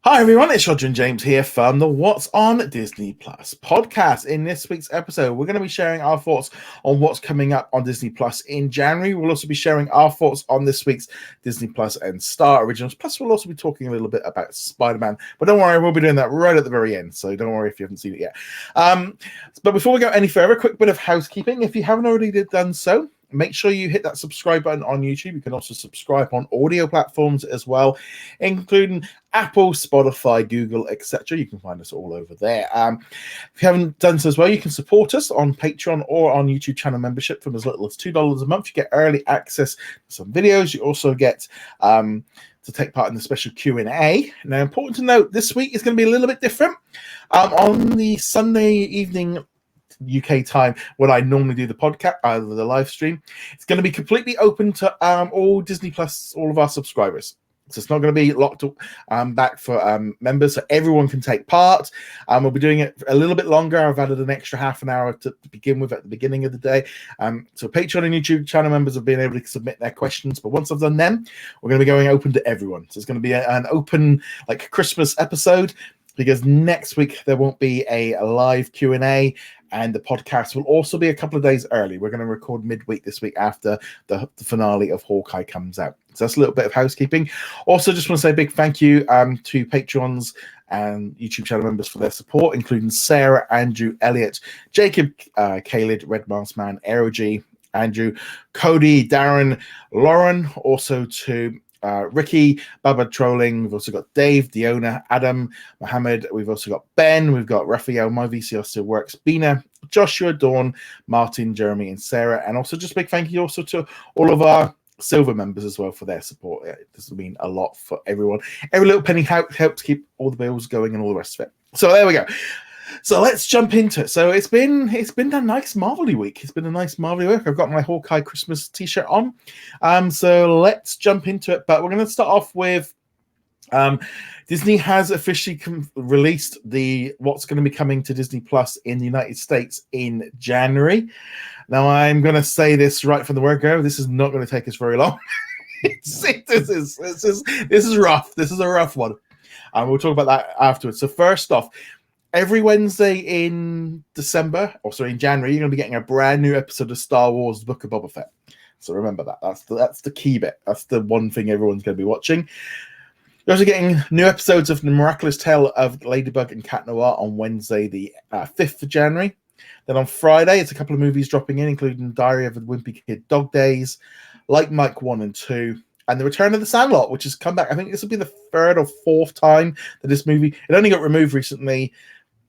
Hi everyone, it's Roger and James here from the What's on Disney Plus podcast. In this week's episode, we're going to be sharing our thoughts on what's coming up on Disney Plus in January. We'll also be sharing our thoughts on this week's Disney Plus and Star Originals. Plus, we'll also be talking a little bit about Spider-Man. But don't worry, we'll be doing that right at the very end, so don't worry if you haven't seen it yet. But before we go any further, a quick bit of housekeeping. If you haven't already done so, make sure you hit that subscribe button on YouTube. You can also subscribe on audio platforms as well, including Apple, Spotify, Google, etc. You can find us all over there. If you haven't done so as well, you can support us on Patreon or on YouTube channel membership from as little as $2 a month. You get early access to some videos. You also get to take part in the special Q&A. Now, important to note, this week is going to be a little bit different. On the Sunday evening UK time when I normally do the podcast, the live stream, it's going to be completely open to all Disney Plus, all of our subscribers. So it's not going to be locked back for members, so everyone can take part. We'll be doing it a little bit longer. I've added an extra half an hour to begin with at the beginning of the day. So Patreon and YouTube channel members have been able to submit their questions, but once I've done them, we're going to be going open to everyone. So it's going to be an open, like, Christmas episode, because next week there won't be a live Q&A, and the podcast will also be a couple of days early. We're going to record midweek this week after the finale of Hawkeye comes out. So that's a little bit of housekeeping. Also, just want to say a big thank you to Patrons and YouTube channel members for their support, including Sarah, Andrew, Elliot, Jacob, Khalid, Red Mask Man, Aerog, Andrew, Cody, Darren, Lauren, also to Ricky, Baba Trolling. We've also got Dave, Diona, Adam, Mohammed. We've also got Ben. We've got Raphael, My VCR Still Works, Bina, Joshua, Dawn, Martin, Jeremy, and Sarah. And also just a big thank you also to all of our silver members as well for their support. This will mean a lot for everyone. Every little penny helps keep all the bills going and all the rest of it. So there we go. So let's jump into it. So it's been a nice Marvel-y week. It's been a nice Marvel-y week. I've got my Hawkeye Christmas t-shirt on. So let's jump into it. But we're going to start off with Disney has officially released what's going to be coming to Disney Plus in the United States in January. Now, I'm going to say this right from the word go. This is not going to take us very long. This is rough. This is a rough one. We'll talk about that afterwards. So first off, every Wednesday in January, you're going to be getting a brand new episode of Star Wars: The Book of Boba Fett. So remember that. That's the key bit. That's the one thing everyone's going to be watching. You're also getting new episodes of The Miraculous Tale of Ladybug and Cat Noir on Wednesday, the 5th of January. Then on Friday, it's a couple of movies dropping in, including Diary of a Wimpy Kid, Dog Days, Like Mike 1 and 2, and The Return of the Sandlot, which has come back. I think this will be the third or fourth time that this movie... It only got removed recently.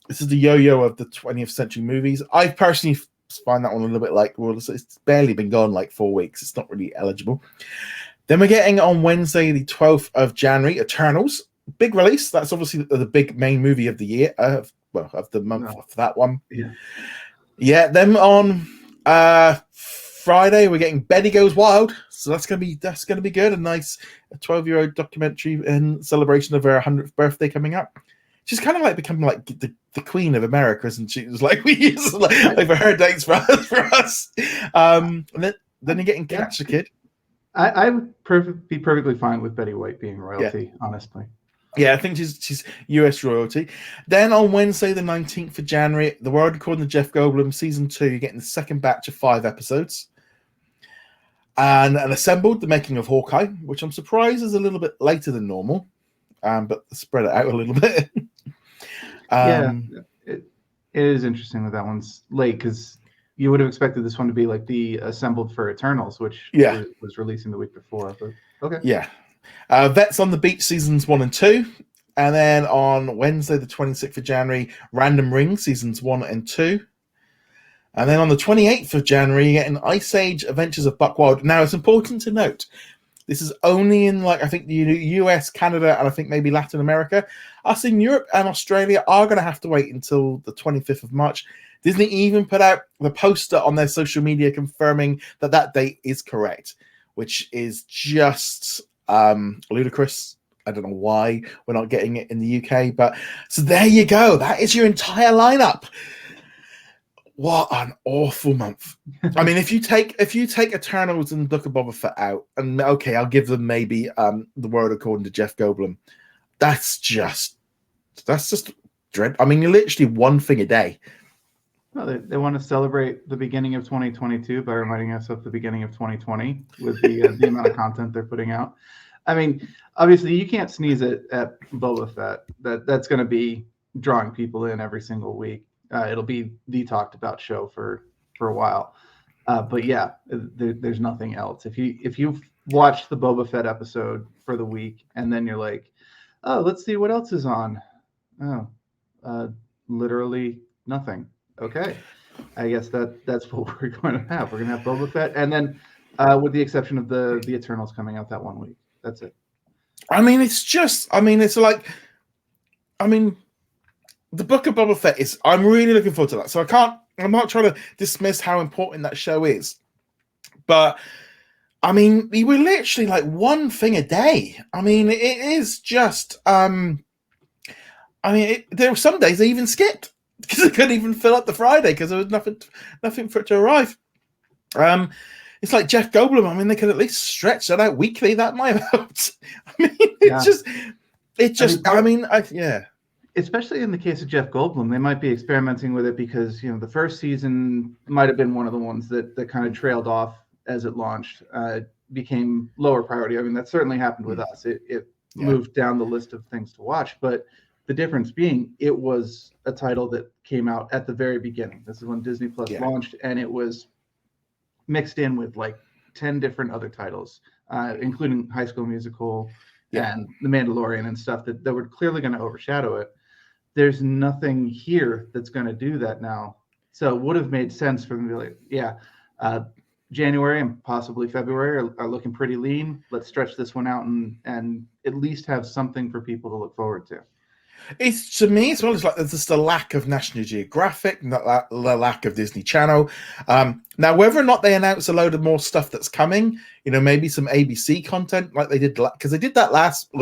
This is the yo-yo of the 20th century movies. I personally find that one a little bit like, well, it's barely been gone like 4 weeks. It's not really eligible. Then we're getting on Wednesday, the 12th of January, Eternals. Big release. That's obviously the big main movie of the year, of the month for that one. Yeah. Then on Friday, we're getting Betty Goes Wild. So that's gonna be good. A nice 12-year-old documentary in celebration of her 100th birthday coming up. She's kind of like becoming like the Queen of America, isn't she? It was like we use like for her dates for us. And then you're getting Catch the Kid. I would be perfectly fine with Betty White being royalty, honestly. Yeah, I think she's US royalty. Then on Wednesday, the 19th of January, The World According to Jeff Goldblum, Season 2, you're getting the second batch of 5 episodes. And Assembled, The Making of Hawkeye, which I'm surprised is a little bit later than normal, but spread it out a little bit. It is interesting that one's late, because you would have expected this one to be like the Assembled for Eternals, which was releasing the week before. But okay. Yeah. Vets on the Beach Seasons 1 and 2. And then on Wednesday, the 26th of January, Random Ring Seasons 1 and 2. And then on the 28th of January, you're getting Ice Age Adventures of Buck Wild. Now, it's important to note, this is only in, like, I think the US, Canada, and I think maybe Latin America. Us in Europe and Australia are going to have to wait until the 25th of March. Disney even put out the poster on their social media confirming that date is correct, which is just ludicrous. I don't know why we're not getting it in the UK, but so there you go. That is your entire lineup. What an awful month. I mean, if you take Eternals and Book of Boba Fett out, and okay, I'll give them maybe The World According to Jeff Goldblum. that's just dread. I mean, you're literally one thing a day. Well, they want to celebrate the beginning of 2022 by reminding us of the beginning of 2020 with the amount of content they're putting out. I mean, obviously, you can't sneeze at Boba Fett. That's going to be drawing people in every single week. It'll be the talked about show for a while. But yeah, there's nothing else. If you've watched the Boba Fett episode for the week and then you're like, oh, let's see what else is on. Oh, literally nothing. Okay, I guess that's what we're going to have. We're going to have Boba Fett, and then with the exception of the Eternals coming out that 1 week. That's it. I mean, it's like, the Book of Boba Fett is. I'm really looking forward to that. So I'm not trying to dismiss how important that show is, but I mean, we were literally like one thing a day. I mean, it is just. There were some days they even skipped because they couldn't even fill up the Friday because there was nothing for it to arrive. It's like Jeff Goldblum. I mean, they could at least stretch that out weekly. That might have helped. I mean, yeah. Especially in the case of Jeff Goldblum, they might be experimenting with it because, the first season might have been one of the ones that kind of trailed off as it launched, became lower priority. I mean, that certainly happened with us. It moved down the list of things to watch, but the difference being it was a title that came out at the very beginning. This is when Disney Plus launched, and it was mixed in with like 10 different other titles, including High School Musical and The Mandalorian and stuff that were clearly going to overshadow it. There's nothing here that's going to do that now. So it would have made sense for them to be like, January and possibly February are looking pretty lean. Let's stretch this one out and at least have something for people to look forward to. It's, to me as well, it's like there's just a lack of National Geographic, the lack of Disney Channel. Now, whether or not they announce a load of more stuff that's coming, maybe some ABC content like they did, because they did that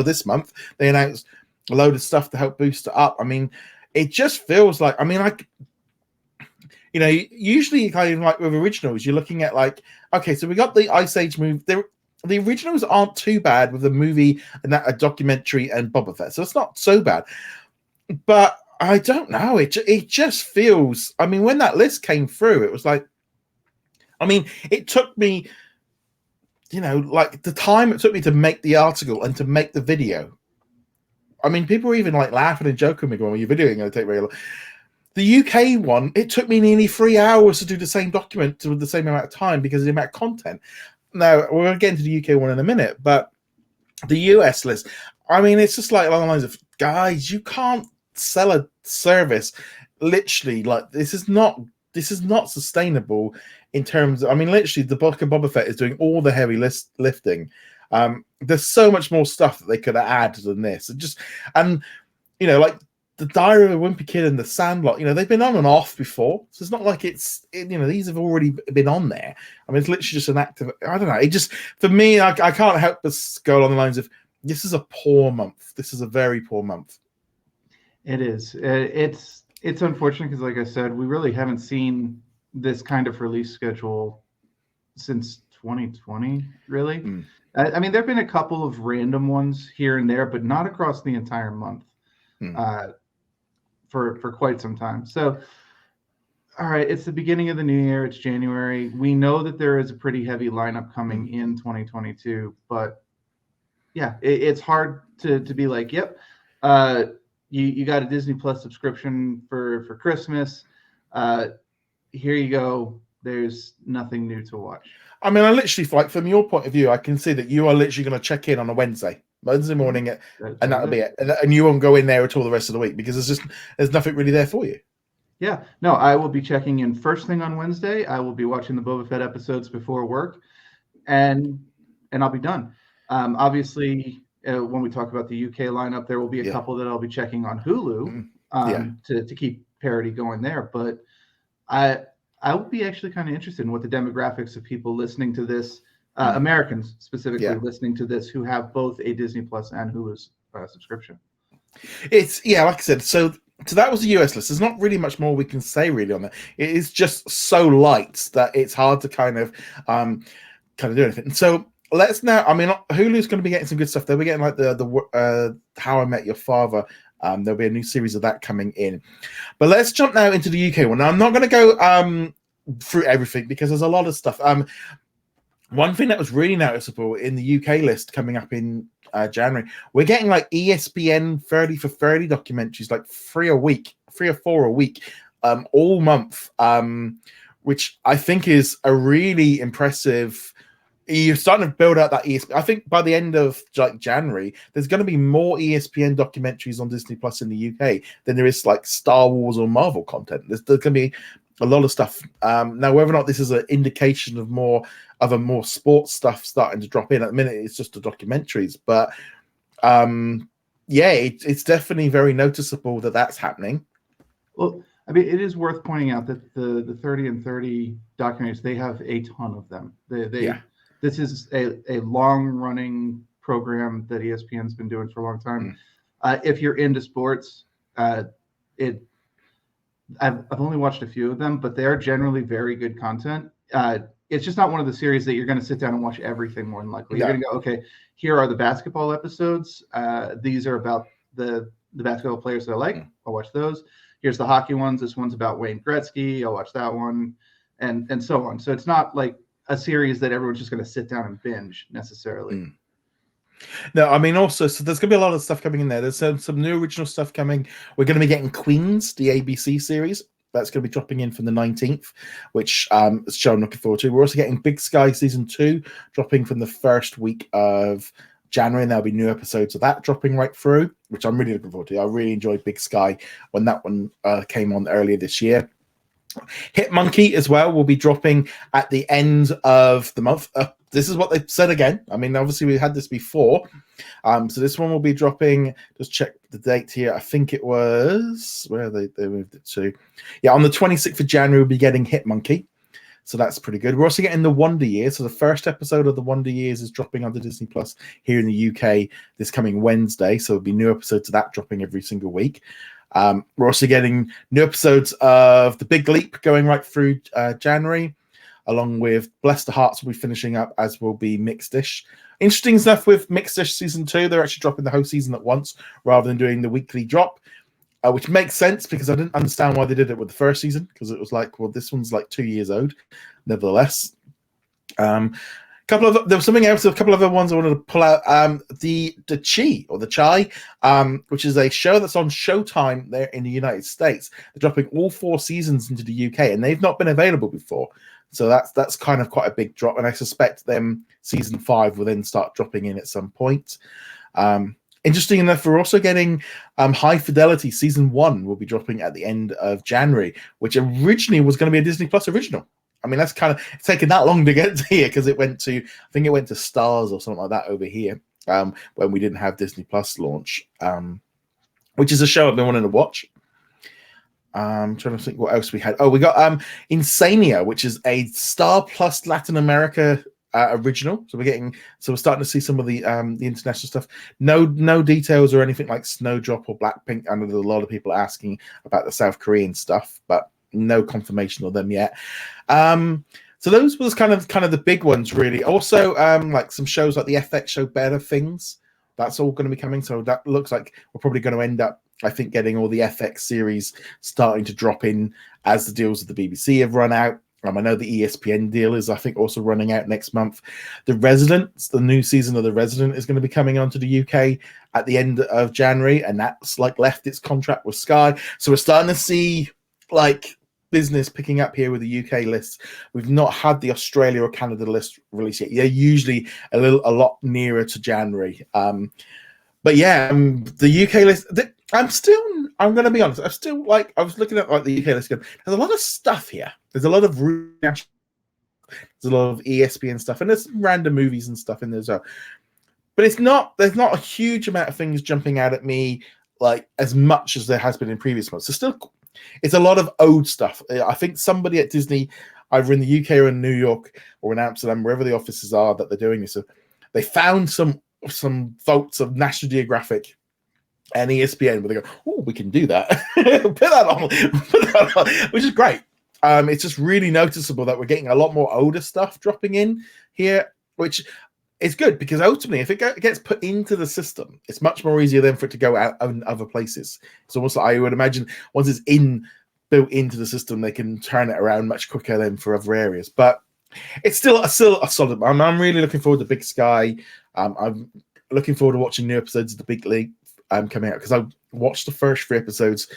this month. They announced a load of stuff to help boost it up. I mean, it just feels like, usually kind of like with originals, you're looking at like, okay, so we got the Ice Age movie. The originals aren't too bad with the movie and a documentary and Boba Fett, so it's not so bad. But I don't know. It just feels. I mean, when that list came through, it was like. I mean, it took me, like the time it took me to make the article and to make the video. I mean, people were even like laughing and joking with me going, "Well, your video ain't going to take very long." The UK one, it took me nearly 3 hours to do the same document with the same amount of time because of the amount of content. Now, we're going to get into the UK one in a minute, but the US list, I mean, it's just like along the lines of, guys, you can't sell a service literally like this is not sustainable in terms of, I mean, literally the Book of Boba Fett is doing all the heavy lifting. There's so much more stuff that they could have added than this. Like the Diary of a Wimpy Kid and the Sandlot, they've been on and off before, so it's not like these have already been on there. I mean, it's literally just an act of, I don't know. It just, for me, I can't help but go along the lines of, this is a poor month. This is a very poor month. It is. It's unfortunate because, like I said, we really haven't seen this kind of release schedule since 2020, really. I mean, there have been a couple of random ones here and there, but not across the entire month. For quite some time. So, all right, it's the beginning of the new year. It's January. We know that there is a pretty heavy lineup coming in 2022, but yeah, it's hard to be like, yep, you got a Disney Plus subscription for Christmas. Here you go. There's nothing new to watch. I mean, I literally, like, from your point of view, I can see that you are literally going to check in on a Wednesday morning, and that'll be it. And you won't go in there at all the rest of the week because there's nothing really there for you. Yeah, no, I will be checking in first thing on Wednesday. I will be watching the Boba Fett episodes before work, and I'll be done. Obviously, when we talk about the UK lineup, there will be a couple that I'll be checking on Hulu to keep parity going there. But I would be actually kind of interested in what the demographics of people listening to this. Americans specifically listening to this who have both a Disney Plus and Hulu subscription. It's like I said, so that was the US list. There's not really much more we can say really on that. It is just so light that it's hard to kind of do anything. And so let's now. I mean, Hulu's going to be getting some good stuff. They'll be getting like the How I Met Your Father. There'll be a new series of that coming in. But let's jump now into the UK one. Now, I'm not going to go through everything because there's a lot of stuff. One thing that was really noticeable in the UK list coming up in January, we're getting like ESPN 30 for 30 documentaries, like 3 or 4 a week, all month, which I think is a really impressive. You're starting to build out that ESPN. I think by the end of like January, there's going to be more ESPN documentaries on Disney Plus in the UK than there is like Star Wars or Marvel content. There's going to be a lot of stuff. Now, whether or not this is an indication of more sports stuff starting to drop in, at the minute it's just the documentaries, but it's definitely very noticeable that that's happening. Well, I mean, it is worth pointing out that the 30 and 30 documentaries, they have a ton of them. This is a long-running program that ESPN's been doing for a long time. If you're into sports, I've only watched a few of them, but they're generally very good content. It's just not one of the series that you're going to sit down and watch everything, more than likely. You're going to go, okay, here are the basketball episodes. These are about the basketball players that I like. I'll watch those. Here's the hockey ones. This one's about Wayne Gretzky. I'll watch that one, and so on. So it's not like a series that everyone's just going to sit down and binge necessarily. No, I mean, also, so there's going to be a lot of stuff coming in there. There's some new original stuff coming. We're going to be getting Queens, the ABC series. That's going to be dropping in from the 19th, which is show I'm looking forward to. We're also getting Big Sky Season 2 dropping from the first week of January, and there'll be new episodes of that dropping right through, which I'm really looking forward to. I really enjoyed Big Sky when that one came on earlier this year. Hit Monkey as well will be dropping at the end of the month. This is what they've said again. I mean, obviously we had this before. So this one will be dropping. Just check the date here. I think it was where they moved it to. Yeah, on the 26th of January we'll be getting Hit Monkey. So that's pretty good. We're also getting the Wonder Years. So the first episode of the Wonder Years is dropping onto Disney Plus here in the UK this coming Wednesday. So there'll be new episodes of that dropping every single week. We're also getting new episodes of The Big Leap going right through January, along with Bless the Hearts will be finishing up, as will be Mixed Dish. Interesting stuff with Mixed Dish Season 2. They're actually dropping the whole season at once rather than doing the weekly drop, which makes sense because I didn't understand why they did it with the first season, because it was like, well, this one's like 2 years old. Nevertheless, there was something else, a couple of other ones I wanted to pull out. The Chai, which is a show that's on Showtime there in the United States. They're dropping all 4 seasons into the UK, and they've not been available before. So that's kind of quite a big drop, and I suspect them season 5 will then start dropping in at some point. Interesting enough, we're also getting High Fidelity season 1 will be dropping at the end of January, which originally was going to be a Disney Plus original. I mean, that's kind of it's taken that long to get to here because I think it went to Stars or something like that over here when we didn't have Disney Plus launch, which is a show I've been wanting to watch. I'm trying to think what else we had. Oh, we got Insania, which is a Star Plus Latin America original. So we're starting to see some of the international stuff. No details or anything like Snowdrop or Blackpink. I know there's a lot of people asking about the South Korean stuff, but no confirmation of them yet. So those was kind of the big ones, really. Also, like some shows like the FX show Better Things. That's all going to be coming. So that looks like we're probably going to end up, I think, getting all the FX series starting to drop in as the deals with the BBC have run out. I know the ESPN deal is, I think, also running out next month. The Resident, the new season of The Resident is going to be coming onto the UK at the end of January, and that's like left its contract with Sky. So we're starting to see like business picking up here with the UK lists. We've not had the Australia or Canada list released yet. They're usually a lot nearer to January. But yeah, the UK list. I'm going to be honest. I was looking at like the UK list. There's a lot of stuff here. There's a lot of there's a lot of ESPN stuff, and there's some random movies and stuff in there as well. But there's not a huge amount of things jumping out at me like as much as there has been in previous months. So still, it's a lot of old stuff. I think somebody at Disney, either in the UK or in New York or in Amsterdam, wherever the offices are that they're doing this, so they found some votes of National Geographic and ESPN where they go, oh, we can do that. Put that on, which is great. It's just really noticeable that we're getting a lot more older stuff dropping in here, which it's good because ultimately, if it gets put into the system, it's much more easier then for it to go out in other places. It's almost like I would imagine once it's built into the system, they can turn it around much quicker than for other areas. But it's still a solid. I'm really looking forward to Big Sky. I'm looking forward to watching new episodes of The Big League coming out because I watched the first 3 episodes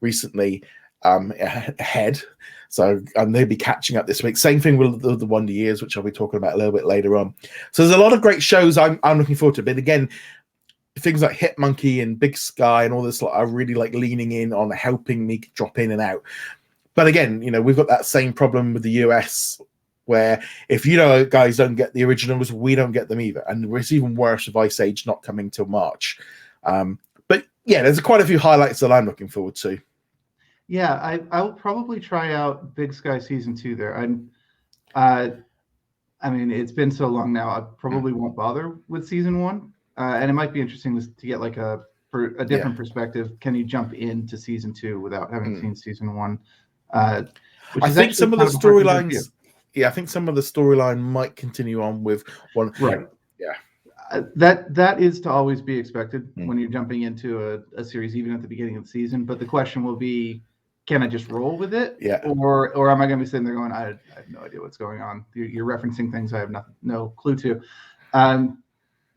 recently ahead. So they'll be catching up this week. Same thing with the Wonder Years, which I'll be talking about a little bit later on. So there's a lot of great shows I'm looking forward to. But again, things like Hit Monkey and Big Sky and all this are really like leaning in on helping me drop in and out. But again, we've got that same problem with the US where if guys don't get the originals, we don't get them either. And it's even worse with Ice Age not coming till March. But yeah, there's quite a few highlights that I'm looking forward to. Yeah, I'll probably try out Big Sky season 2 there. I mean, it's been so long now. I probably won't bother with season 1, and it might be interesting to get like a different perspective. Can you jump into season 2 without having seen season 1? I think some of the storylines. Yeah, I think some of the storyline might continue on with one. Right. Yeah. That is to always be expected when you're jumping into a series, even at the beginning of the season. But the question will be, can I just roll with it? Yeah. Or am I going to be sitting there going, I have no idea what's going on. You're referencing things I have no clue to. And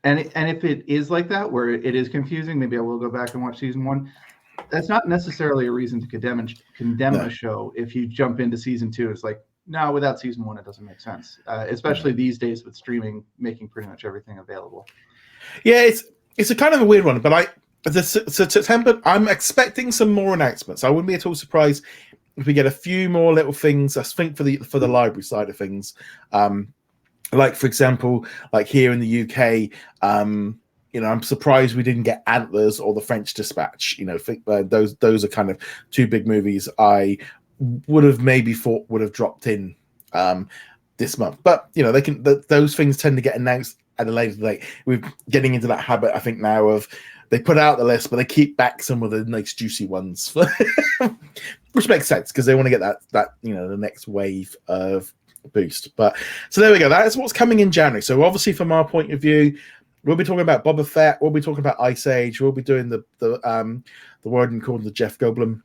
if it is like that, where it is confusing, maybe I will go back and watch season 1. That's not necessarily a reason to condemn a show. If you jump into season 2, it's like, no, without season 1, it doesn't make sense. Especially these days with streaming making pretty much everything available. Yeah, it's a kind of a weird one, but September, I'm expecting some more announcements. I wouldn't be at all surprised if we get a few more little things. I think for the library side of things, like for example, like here in the UK, I'm surprised we didn't get Antlers or The French Dispatch. Those are kind of 2 big movies I would have maybe thought would have dropped in this month, but those things tend to get announced at a later date. We're getting into that habit, I think, now of they put out the list, but they keep back some of the nice juicy ones, which makes sense because they want to get that the next wave of boost. But so there we go. That is what's coming in January. So obviously, from our point of view, we'll be talking about Boba Fett. We'll be talking about Ice Age. We'll be doing the Warden called the Jeff Goldblum.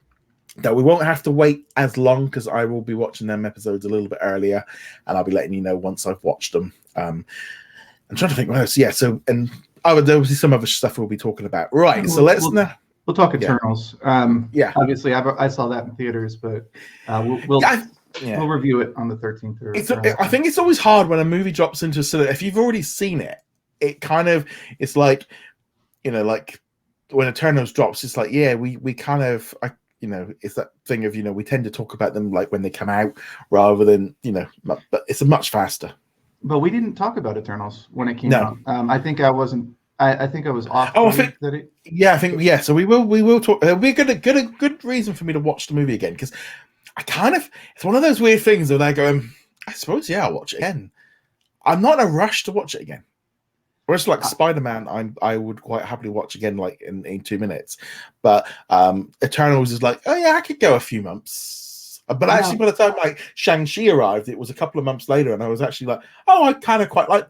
That we won't have to wait as long because I will be watching them episodes a little bit earlier, and I'll be letting you know once I've watched them. I'm trying to think what else. Yeah, so and there'll be some other stuff we'll be talking about. Right, so we'll talk Eternals. Yeah, obviously I saw that in theaters, but we'll review it on the 13th. I think it's always hard when a movie drops into a cinema. If you've already seen it, it's like like when Eternals drops, it's like we kind of it's that thing of we tend to talk about them like when they come out rather than but it's much faster. But we didn't talk about Eternals when it came out. I think I wasn't. I think I was off. Oh, I think so. We will talk. It'll be a good reason for me to watch the movie again because it's one of those weird things where I go, I suppose I'll watch it again. I'm not in a rush to watch it again. Whereas like Spider-Man, I would quite happily watch again like in 2 minutes. But Eternals is like, oh yeah, I could go a few months. But actually, by the time like Shang-Chi arrived, it was a couple of months later, and I was actually like, oh, I kind of quite like,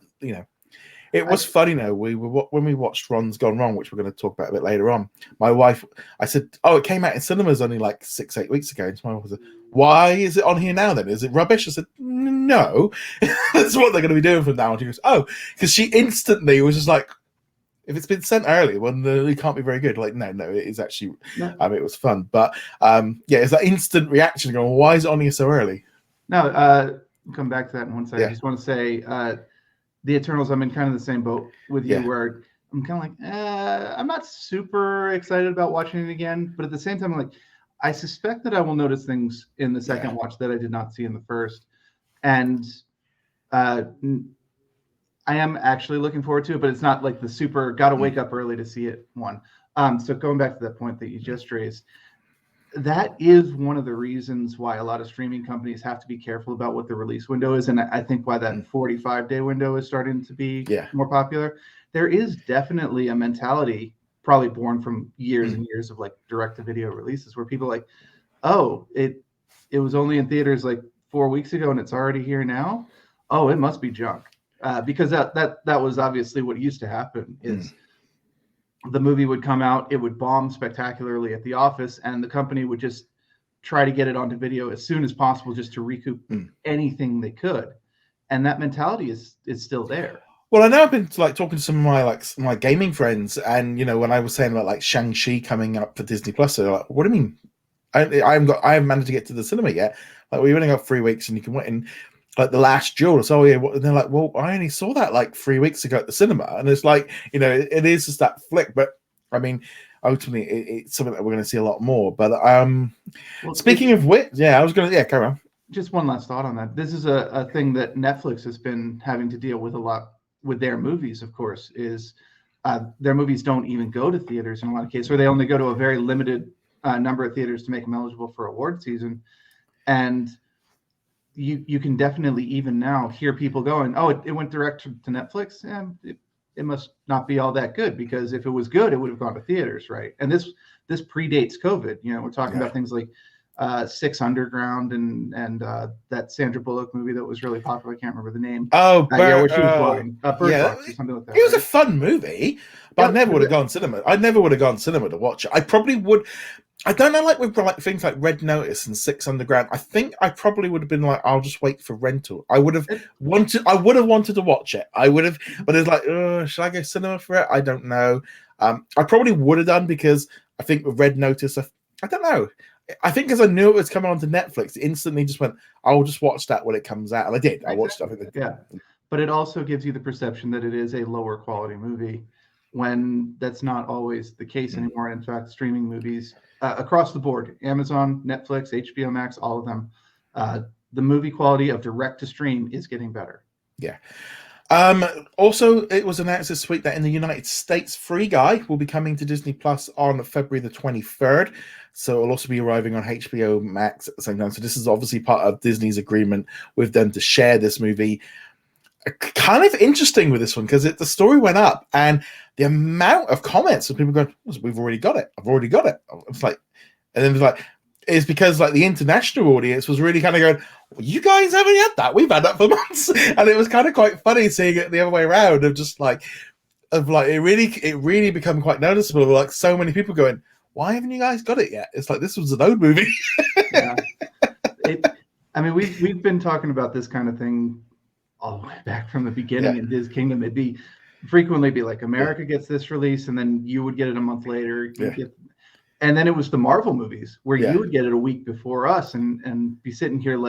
It was funny, when we watched Ron's Gone Wrong, which we're going to talk about a bit later on. My wife, I said, oh, it came out in cinemas only like 6-8 weeks ago. And my wife said, why is it on here now then? Is it rubbish? I said, no, that's what they're going to be doing from now on. She goes, oh, because she instantly was just like, if it's been sent early, well, it can't be very good. Like, no, it is actually, it was fun. But it's that instant reaction going, why is it on here so early? No, come back to that in one second. I just want to say, the Eternals, I'm in kind of the same boat with you where I'm kind of like, I'm not super excited about watching it again. But at the same time, I'm like, I suspect that I will notice things in the second watch that I did not see in the first. And I am actually looking forward to it, but it's not like the super got to wake up early to see it one. So going back to that point that you just raised, that is one of the reasons why a lot of streaming companies have to be careful about what the release window is. And I think why that 45-day window is starting to be more popular. There is definitely a mentality probably born from years and years of like direct-to-video releases where people are like, oh, it was only in theaters like 4 weeks ago and it's already here now. Oh, it must be junk. because that was obviously what used to happen. Is the movie would come out, it would bomb spectacularly at the office, and the company would just try to get it onto video as soon as possible, just to recoup anything they could. And that mentality is still there. Well, I know I've been talking to some of my gaming friends, and when I was saying about Shang-Chi coming up for Disney Plus, they're like, "What do you mean? I haven't managed to get to the cinema yet. We've only got 3 weeks, and you can wait." And The Last Duel, so yeah, and they're like, "Well, I only saw that 3 weeks ago at the cinema," and it's it is just that flick. But I mean, ultimately, it's something that we're going to see a lot more. But speaking of which, I was going to carry on. Just one last thought on that. This is a thing that Netflix has been having to deal with a lot with their movies, of course, is their movies don't even go to theaters in a lot of cases, or they only go to a very limited number of theaters to make them eligible for award season. And you can definitely even now hear people going, "Oh, it went direct to Netflix. It must not be all that good, because if it was good, it would have gone to theaters, right?" And this predates COVID. We're talking about things like Six Underground and that Sandra Bullock movie that was really popular. I can't remember the name. Where she was blind. Bird Box or something like that. It was a fun movie, but I never would have gone cinema. I never would have gone cinema to watch it. I probably would. I don't know, with things like Red Notice and Six Underground. I think I probably would have been I'll just wait for rental. I would have wanted to watch it. I would have, but it's should I go cinema for it? I don't know. I probably would have done, because I think with Red Notice, I don't know. I think because I knew it was coming onto Netflix, instantly just went, I'll just watch that when it comes out. And I did. I watched it. Yeah. But it also gives you the perception that it is a lower quality movie, when that's not always the case anymore. In fact, streaming movies across the board, Amazon, Netflix, HBO Max, all of them, the movie quality of direct to stream is getting better. Yeah. Also, it was announced this week that in the United States, Free Guy will be coming to Disney Plus on February the 23rd. So it'll also be arriving on HBO Max at the same time. So this is obviously part of Disney's agreement with them to share this movie. Kind of interesting with this one, because the story went up, and the amount of comments of people going, "We've already got it. I've already got it." It's and then it's because the international audience was really kind of going, "Well, you guys haven't had that. We've had that for months." And it was kind of quite funny seeing it the other way around, of just it really become quite noticeable of so many people going, "Why haven't you guys got it yet?" It's this was an old movie. Yeah. We've been talking about this kind of thing all the way back from the beginning in Diz Kingdom. It'd frequently be America gets this release, and then you would get it a month later. And then it was the Marvel movies where you would get it a week before us, and be sitting here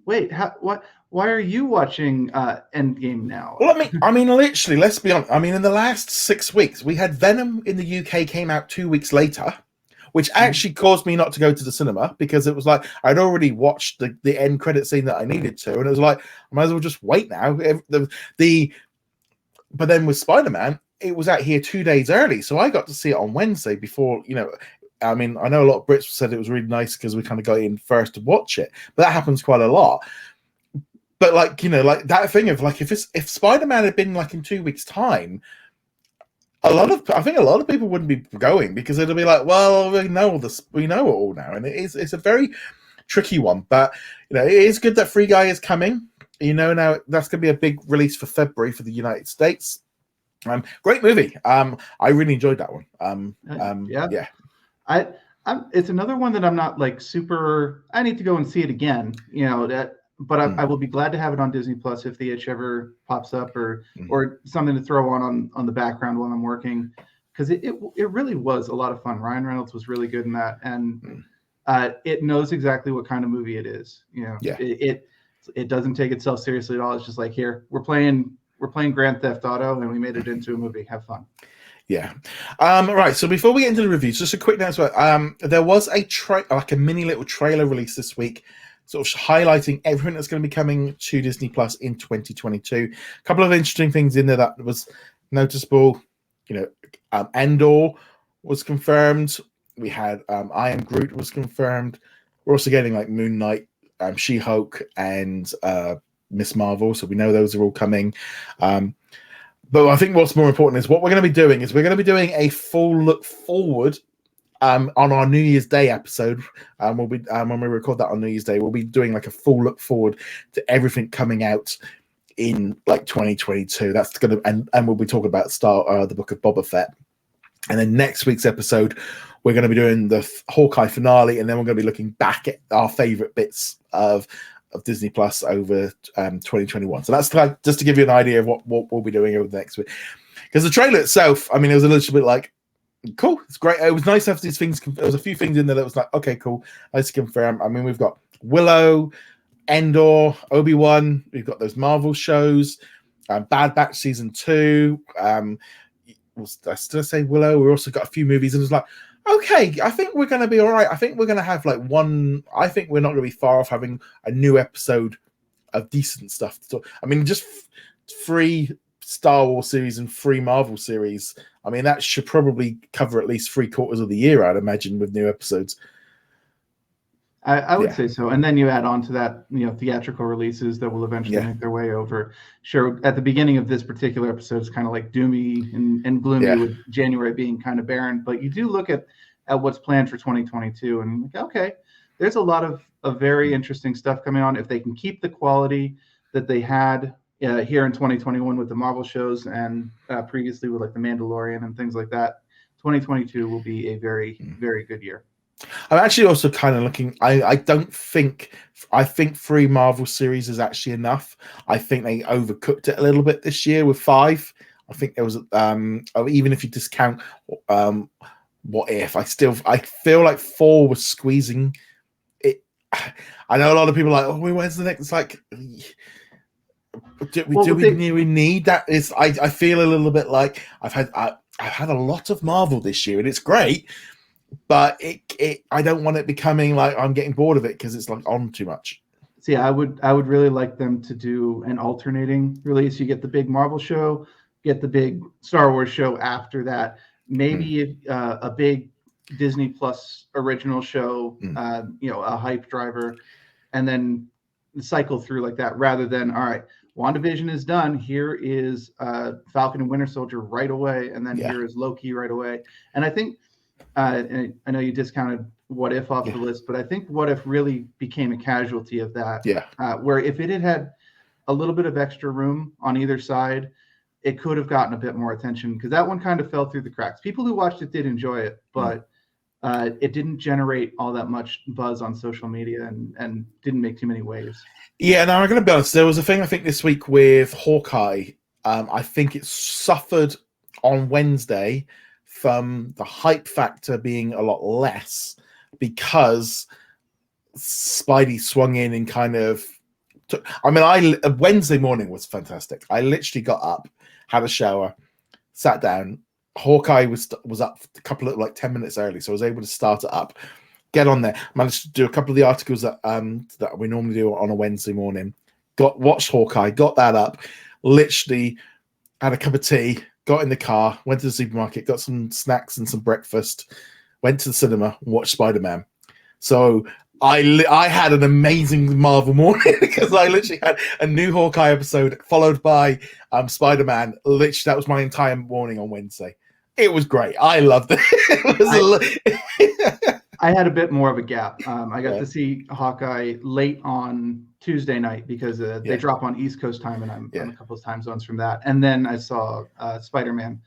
wait, why are you watching Endgame now? Well, literally, let's be honest. In the last 6 weeks, we had Venom in the UK came out 2 weeks later, which actually caused me not to go to the cinema, because it was I'd already watched the end credit scene that I needed to, and it was I might as well just wait now. But then with Spider-Man, it was out here 2 days early, so I got to see it on Wednesday before, I know a lot of Brits said it was really nice because we kind of got in first to watch it, but that happens quite a lot. But that thing of if Spider-Man had been in 2 weeks' time, I think a lot of people wouldn't be going, because it'll be well, we know it all now, and it's a very tricky one. But it is good that Free Guy is coming. Now that's going to be a big release for February for the United States. Great movie. I really enjoyed that one. Yeah. It's another one that I'm not super. I need to go and see it again. But I will be glad to have it on Disney Plus if the itch ever pops up, or something to throw on the background while I'm working, because it really was a lot of fun. Ryan Reynolds was really good in that, and it knows exactly what kind of movie it is. It doesn't take itself seriously at all. It's just here we're playing Grand Theft Auto, and we made it into a movie. Have fun. Yeah. Right. So before we get into the reviews, just a quick note. There was a mini little trailer release this week, sort of highlighting everything that's going to be coming to Disney Plus in 2022. A couple of interesting things in there that was noticeable. Endor was confirmed. We had I Am Groot was confirmed. We're also getting Moon Knight, She-Hulk, and Miss Marvel. So we know those are all coming. But I think what's more important is what we're going to be doing is we're going to be doing a full look forward on our New Year's Day episode. We'll be when we record that on New Year's Day, we'll be doing a full look forward to everything coming out in like 2022. That's gonna and we'll be talking about the book of Boba Fett. And then next week's episode, we're going to be doing the Hawkeye finale, and then we're going to be looking back at our favorite bits of Disney Plus over 2021. So that's like, just to give you an idea of what we'll be doing over the next week. Because the trailer itself, I mean, it was a little bit like, cool, it's great. It was nice to have these things. There was a few things in there that was like, okay, cool. Let's confirm. I mean, we've got Willow, Endor, Obi-Wan. We've got those Marvel shows, Bad Batch season 2. I still say Willow. We also got a few movies, and it's like, okay, I think we're going to be all right. I think we're going to have like one. I think we're not going to be far off having a new episode of decent stuff to talk. I mean, just 3 Star Wars series and 3 Marvel series. I mean, that should probably cover at least 3/4 of the year, I'd imagine, with new episodes. I would say so. And then you add on to that, theatrical releases that will eventually make their way over. Sure, at the beginning of this particular episode, it's kind of like doomy and gloomy with January being kind of barren. But you do look at what's planned for 2022 and like, okay, there's a lot of very interesting stuff coming on. If they can keep the quality that they had here in 2021 with the Marvel shows and previously with like The Mandalorian and things like that, 2022 will be a very, very good year. I'm actually also kind of looking. I think 3 Marvel series is actually enough. I think they overcooked it a little bit this year with 5. I think there was even if you discount What If, I feel like 4 was squeezing it. I know a lot of people are like, where's the next? It's like, do we need that? I feel a little bit like I've had a lot of Marvel this year, and it's great. But I don't want it becoming like I'm getting bored of it because it's like on too much. See, I would really like them to do an alternating release. You get the big Marvel show, get the big Star Wars show after that. Maybe a big Disney Plus original show, a hype driver, and then cycle through like that rather than, all right, WandaVision is done. Here is Falcon and Winter Soldier right away. And then here is Loki right away. And I think, and I know you discounted What If off the list, but I think What If really became a casualty of that. Where if it had a little bit of extra room on either side, it could have gotten a bit more attention because that one kind of fell through the cracks. People who watched it did enjoy it, but it didn't generate all that much buzz on social media and didn't make too many waves. Yeah, now I'm going to be honest. There was a thing I think this week with Hawkeye. I think it suffered on Wednesday from the hype factor being a lot less because Spidey swung in and kind of took. I mean, Wednesday morning was fantastic. I literally got up, had a shower, sat down. Hawkeye was up a couple of 10 minutes early, so I was able to start it up, get on there, managed to do a couple of the articles that we normally do on a Wednesday morning. Watched Hawkeye, got that up, literally had a cup of tea, got in the car, went to the supermarket, got some snacks and some breakfast, went to the cinema, watched Spider-Man. So I had an amazing Marvel morning because I literally had a new Hawkeye episode followed by Spider-Man. Literally, that was my entire morning on Wednesday. It was great. I loved it. I had a bit more of a gap. I got to see Hawkeye late on Tuesday night because they drop on East Coast time, and I'm a couple of time zones from that. And then I saw Spider-Man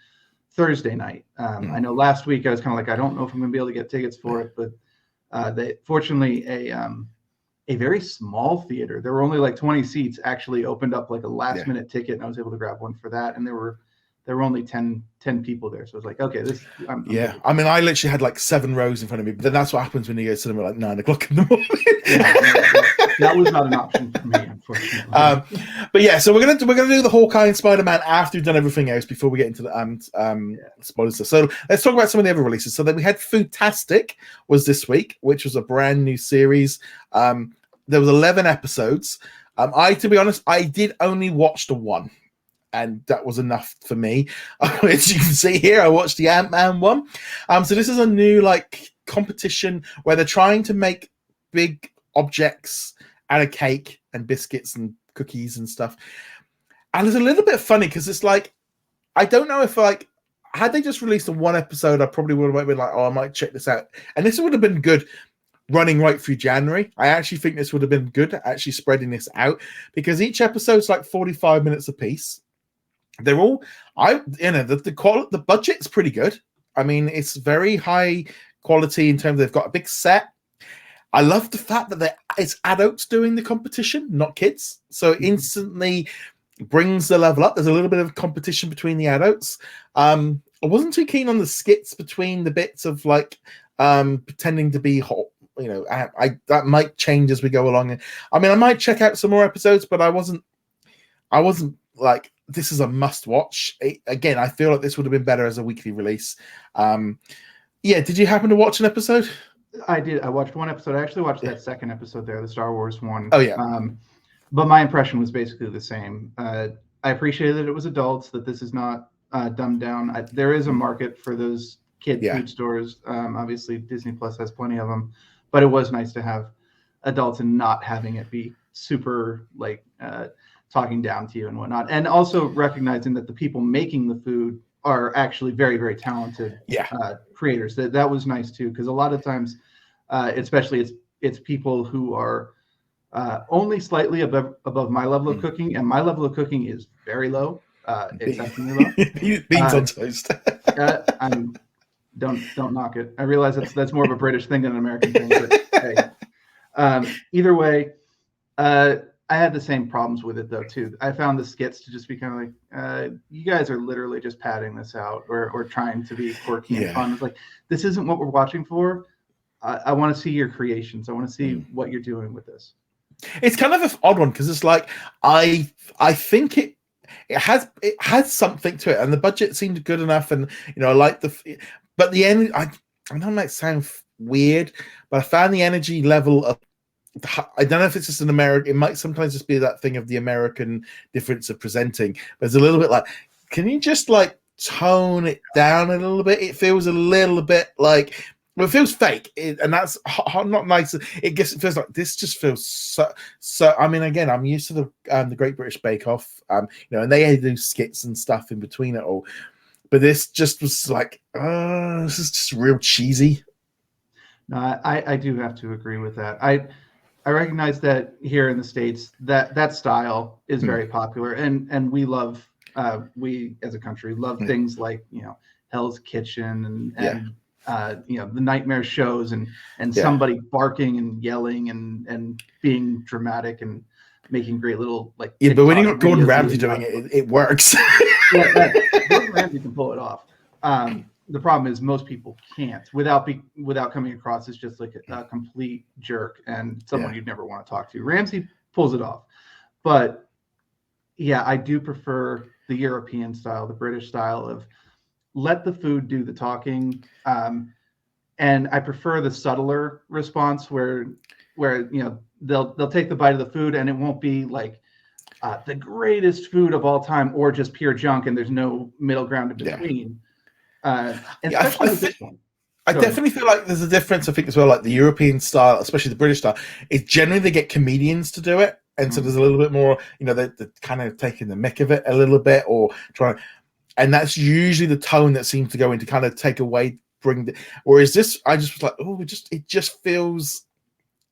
Thursday night. I know last week I was kind of like, I don't know if I'm going to be able to get tickets for it, but they fortunately a very small theater. There were only 20 seats. Actually opened up a last minute ticket, and I was able to grab one for that. And there were only 10 people there. So I was like, okay, this. I'm I mean, I literally had 7 rows in front of me. But then that's what happens when you go to cinema at 9 o'clock in the morning. That was not an option for me, unfortunately. But yeah, so we're gonna do the Hawkeye and Spider-Man after we've done everything else before we get into the spoilers. So let's talk about some of the other releases. So then we had Foodtastic was this week, which was a brand new series. There was 11 episodes. To be honest, I did only watch the one. And that was enough for me. As you can see here, I watched the Ant-Man one. So this is a new competition where they're trying to make big objects out of cake and biscuits and cookies and stuff. And it's a little bit funny because it's I don't know if had they just released a one episode, I probably would have been oh, I might check this out. And this would have been good. running right through January. I actually think this would have been good, actually spreading this out, because each episode's like 45 minutes apiece. They're all, the budget's pretty good. I mean, it's very high quality in terms of they've got a big set. I love the fact that it's adults doing the competition, not kids. So it instantly brings the level up. There's a little bit of competition between the adults. I wasn't too keen on the skits between the bits of like pretending to be hot. You know, that might change as we go along. I mean, I might check out some more episodes, but I wasn't like, this is a must watch. Again, I feel like this would have been better as a weekly release. Did you happen to watch an episode? I did. I watched one episode. I actually watched that second episode there, the Star Wars one. Oh, yeah. But my impression was basically the same. I appreciated that it was adults, that this is not dumbed down. There is a market for those kid food stores. Obviously, Disney Plus has plenty of them. But it was nice to have adults and not having it be super, like, talking down to you and whatnot. And also recognizing that the people making the food are actually very, very talented creators. That was nice too, because a lot of times, especially it's people who are only slightly above my level of cooking, and my level of cooking is very low, exceptionally low. Beans on toast. Don't knock it. I realize that's more of a British thing than an American thing, but hey. Either way, I had the same problems with it though too. I found the skits to just be kind of like, you guys are literally just padding this out or trying to be quirky and fun. It's like, this isn't what we're watching for. I want to see your creations. I want to see what you're doing with this. It's kind of an odd one because it's like I think it has something to it, and the budget seemed good enough, and I like but the end. I know it might sound weird, but I found the energy level of. I don't know if it's just an American. It might sometimes just be that thing of the American difference of presenting. But it's a little bit like, can you just like tone it down a little bit? It feels a little bit like, well, it feels fake, and that's not nice. It feels like this just feels so. I mean, again, I'm used to the Great British Bake Off, and they do skits and stuff in between it all. But this just was like, this is just real cheesy. No, I do have to agree with that. I recognize that here in the States that style is very popular, and we love we as a country love things like Hell's Kitchen and the nightmare shows and somebody barking and yelling and being dramatic and making great little like but when you got Gordon Ramsay doing it works. Gordon Ramsay can pull it off. The problem is most people can't without coming across as just like a complete jerk and someone you'd never want to talk to. Ramsay pulls it off. But I do prefer the European style, the British style of let the food do the talking. And I prefer the subtler response where they'll take the bite of the food and it won't be like the greatest food of all time or just pure junk and there's no middle ground in between. I definitely feel like there's a difference. I think as well, like the European style, especially the British style, is generally they get comedians to do it, and so there's a little bit more. They're kind of taking the mick of it a little bit, or trying, and that's usually the tone that seems to go into kind of take away, Whereas this, I just was like, it just feels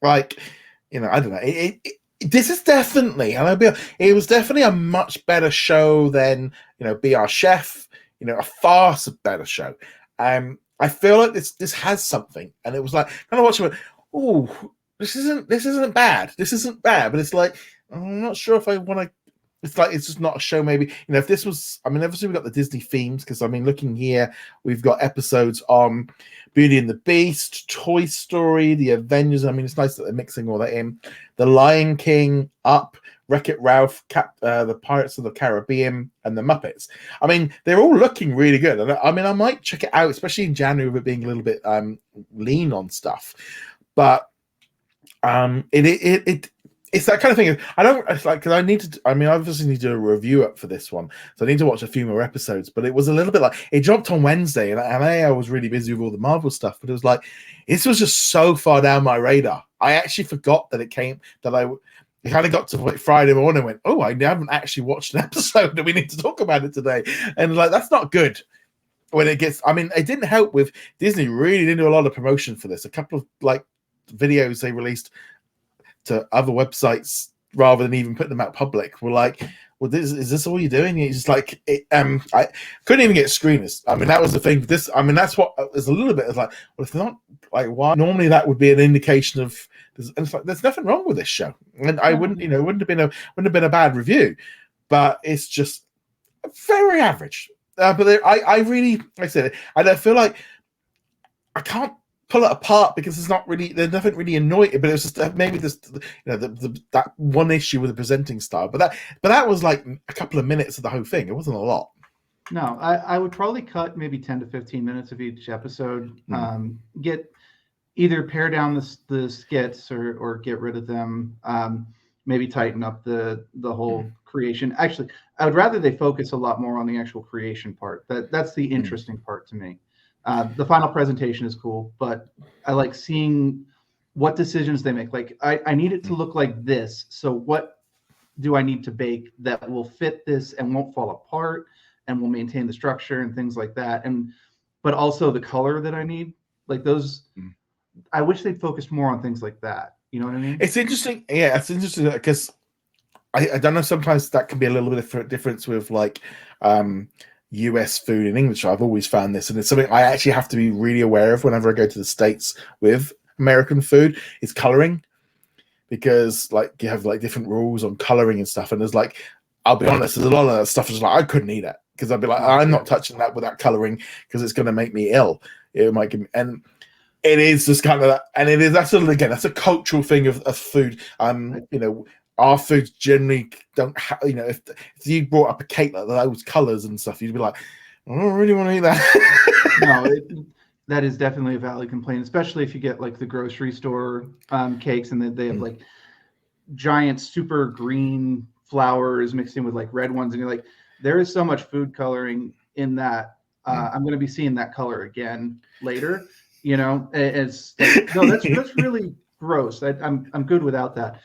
like, I don't know. This is definitely, it was definitely a much better show than Be Our Chef. A far better show. I feel like this has something, and it was like kind of watching it. This isn't bad. This isn't bad, but it's like I'm not sure if I want to. It's like it's just not a show. Maybe if this was. I mean, obviously we've got the Disney themes because looking here, we've got episodes on Beauty and the Beast, Toy Story, The Avengers. I mean, it's nice that they're mixing all that in. The Lion King, Up, Wreck-It Ralph, the Pirates of the Caribbean, and the Muppets. I mean, they're all looking really good. And I might check it out, especially in January with it being a little bit lean on stuff. But it's that kind of thing. Because I need to. I mean, I obviously need to do a review up for this one, so I need to watch a few more episodes. But it was a little bit like it dropped on Wednesday, and I was really busy with all the Marvel stuff. But it was like this was just so far down my radar. I actually forgot that it came. That I kind of got to Friday morning and went, I haven't actually watched an episode, and we need to talk about it today. And that's not good. When it gets, it didn't help with Disney really didn't do a lot of promotion for this. A couple of videos they released to other websites rather than even putting them out public were like, well, is this all you're doing? It's just like, I couldn't even get screeners. I mean, that was the thing. That's what there's a little bit of like, well, if they're not like, why? Normally that would be an indication of, and it's like, there's nothing wrong with this show, and I wouldn't, it wouldn't have been a bad review, but it's just very average. But I really, like I said, I don't feel like I can't pull it apart because there's nothing really annoying, but it was just maybe this, that one issue with the presenting style, but that was like a couple of minutes of the whole thing. It wasn't a lot. No, I would probably cut maybe 10 to 15 minutes of each episode. Get either pare down the skits or get rid of them. Maybe tighten up the whole creation. Actually, I would rather they focus a lot more on the actual creation part. That's the interesting part to me. The final presentation is cool, but I like seeing what decisions they make. Like, I need it to look like this. So what do I need to bake that will fit this and won't fall apart and will maintain the structure and things like that? But also the color that I need, like those. I wish they'd focused more on things like that. You know what I mean? It's interesting. Yeah, it's interesting because I don't know. Sometimes that can be a little bit of a difference with like US food and English. I've always found this, and it's something I actually have to be really aware of whenever I go to the States with American food, is coloring, because like you have like different rules on coloring and stuff, and there's like, I'll be honest, there's a lot of that stuff is like I couldn't eat it because I'd be like, I'm not touching that with that coloring because it's going to make me ill. It might give me, and it is just kind of that, and it is, that's sort of, again, that's a cultural thing of food. Our foods generally don't have, if you brought up a cake like those colors and stuff, you'd be like, I don't really want to eat that. No, that is definitely a valid complaint, especially if you get like the grocery store cakes, and then they have like giant super green flowers mixed in with like red ones, and you're like, there is so much food coloring in that. I'm going to be seeing that color again later. It's like, no, that's really gross. I'm good without that.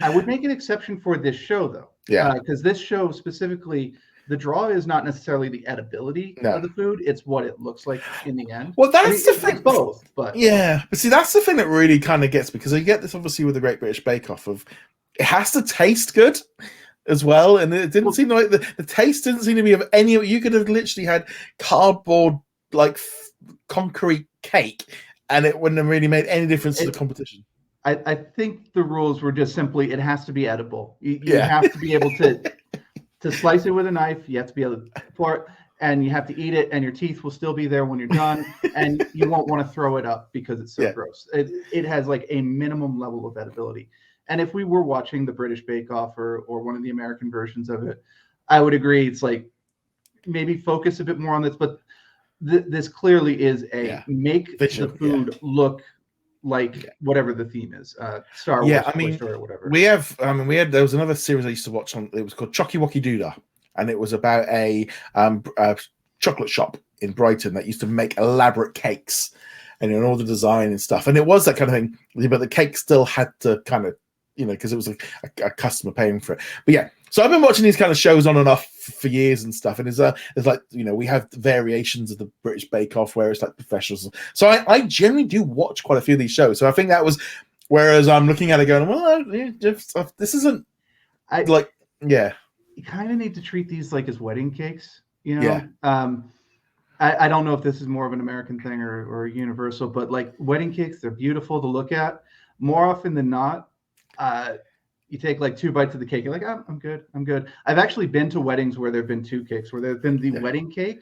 I would make an exception for this show, though. Yeah. Because this show specifically, the draw is not necessarily the edibility of the food; it's what it looks like in the end. Well, that's the thing. Both, but yeah. But see, that's the thing that really kind of gets me, because you get this obviously with the Great British Bake Off of it has to taste good as well, and it didn't seem like the taste didn't seem to be of any. You could have literally had cardboard like concrete cake, and it wouldn't have really made any difference to the competition. I think the rules were just simply it has to be edible. You have to be able to slice it with a knife. You have to be able to pour it, and you have to eat it, and your teeth will still be there when you're done, and you won't want to throw it up because it's so gross. It has like a minimum level of edibility. And if we were watching the British Bake Off or one of the American versions of it, I would agree. It's like maybe focus a bit more on this, but this clearly is make the food look like whatever the theme is, Star Wars, Toy Story, or whatever. There was another series I used to watch on. It was called Chocky Wocky Doodah, and it was about a chocolate shop in Brighton that used to make elaborate cakes, and all the design and stuff. And it was that kind of thing, but the cake still had to kind of, because it was a customer paying for it. But yeah, so I've been watching these kind of shows on and off for years and stuff, and it's like, we have variations of the British Bake Off where it's like professionals. So I generally do watch quite a few of these shows. So I think that was, whereas I'm looking at it going, well, this isn't You kind of need to treat these like as wedding cakes, I don't know if this is more of an American thing or universal, but like wedding cakes, they're beautiful to look at. More often than not, you take like 2 bites of the cake, you're like, oh, I'm good. I've actually been to weddings where there have been 2 cakes, where there's been the wedding cake,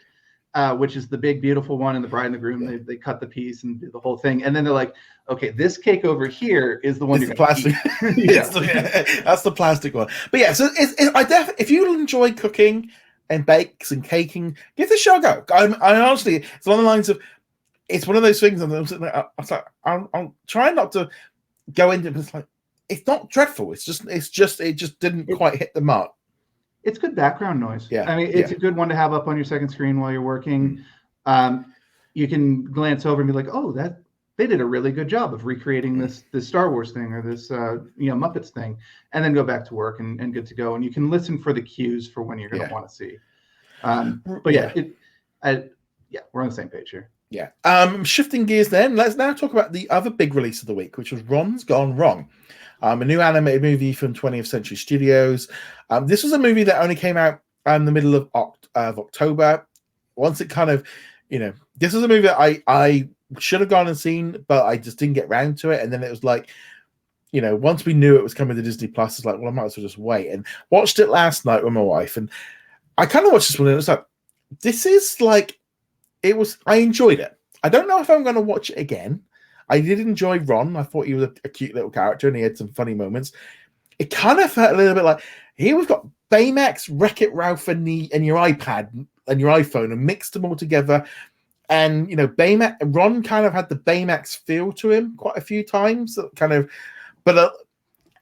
which is the big, beautiful one, and the bride and the groom, they cut the piece and do the whole thing. And then they're like, okay, this cake over here is the one you're going to eat. That's the plastic one. But yeah, so if you enjoy cooking and bakes and caking, give the show a go. I honestly, it's along the lines of, it's one of those things, and I'm trying not to go into it, but it's like, it's not dreadful. It just didn't quite hit the mark. It's good background noise. Yeah. I mean, it's a good one to have up on your second screen while you're working. You can glance over and be like, oh, they did a really good job of recreating this Star Wars thing or this Muppets thing, and then go back to work and good to go. And you can listen for the cues for when you're going to want to see. But Yeah, we're on the same page here. Yeah. Shifting gears then, let's now talk about the other big release of the week, which was Ron's Gone Wrong. A new animated movie from 20th Century Studios. This was a movie that only came out in the middle of October. Once it kind of, this was a movie that I should have gone and seen, but I just didn't get round to it. And then it was like, once we knew it was coming to Disney Plus, it's like, well, I might as well just wait. And watched it last night with my wife. And I kind of watched this one and it was like, this is like, I enjoyed it. I don't know if I'm going to watch it again. I did enjoy Ron. I thought he was a cute little character and he had some funny moments. It kind of felt a little bit like, here we've got Baymax, Wreck-It Ralph, and your iPad and your iPhone and mixed them all together. And, Ron kind of had the Baymax feel to him quite a few times. But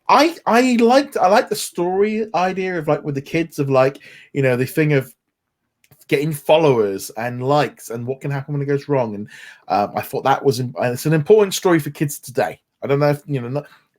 I liked the story idea of like with the kids of like, the thing of getting followers and likes and what can happen when it goes wrong. And I thought that was it's an important story for kids today. I don't know if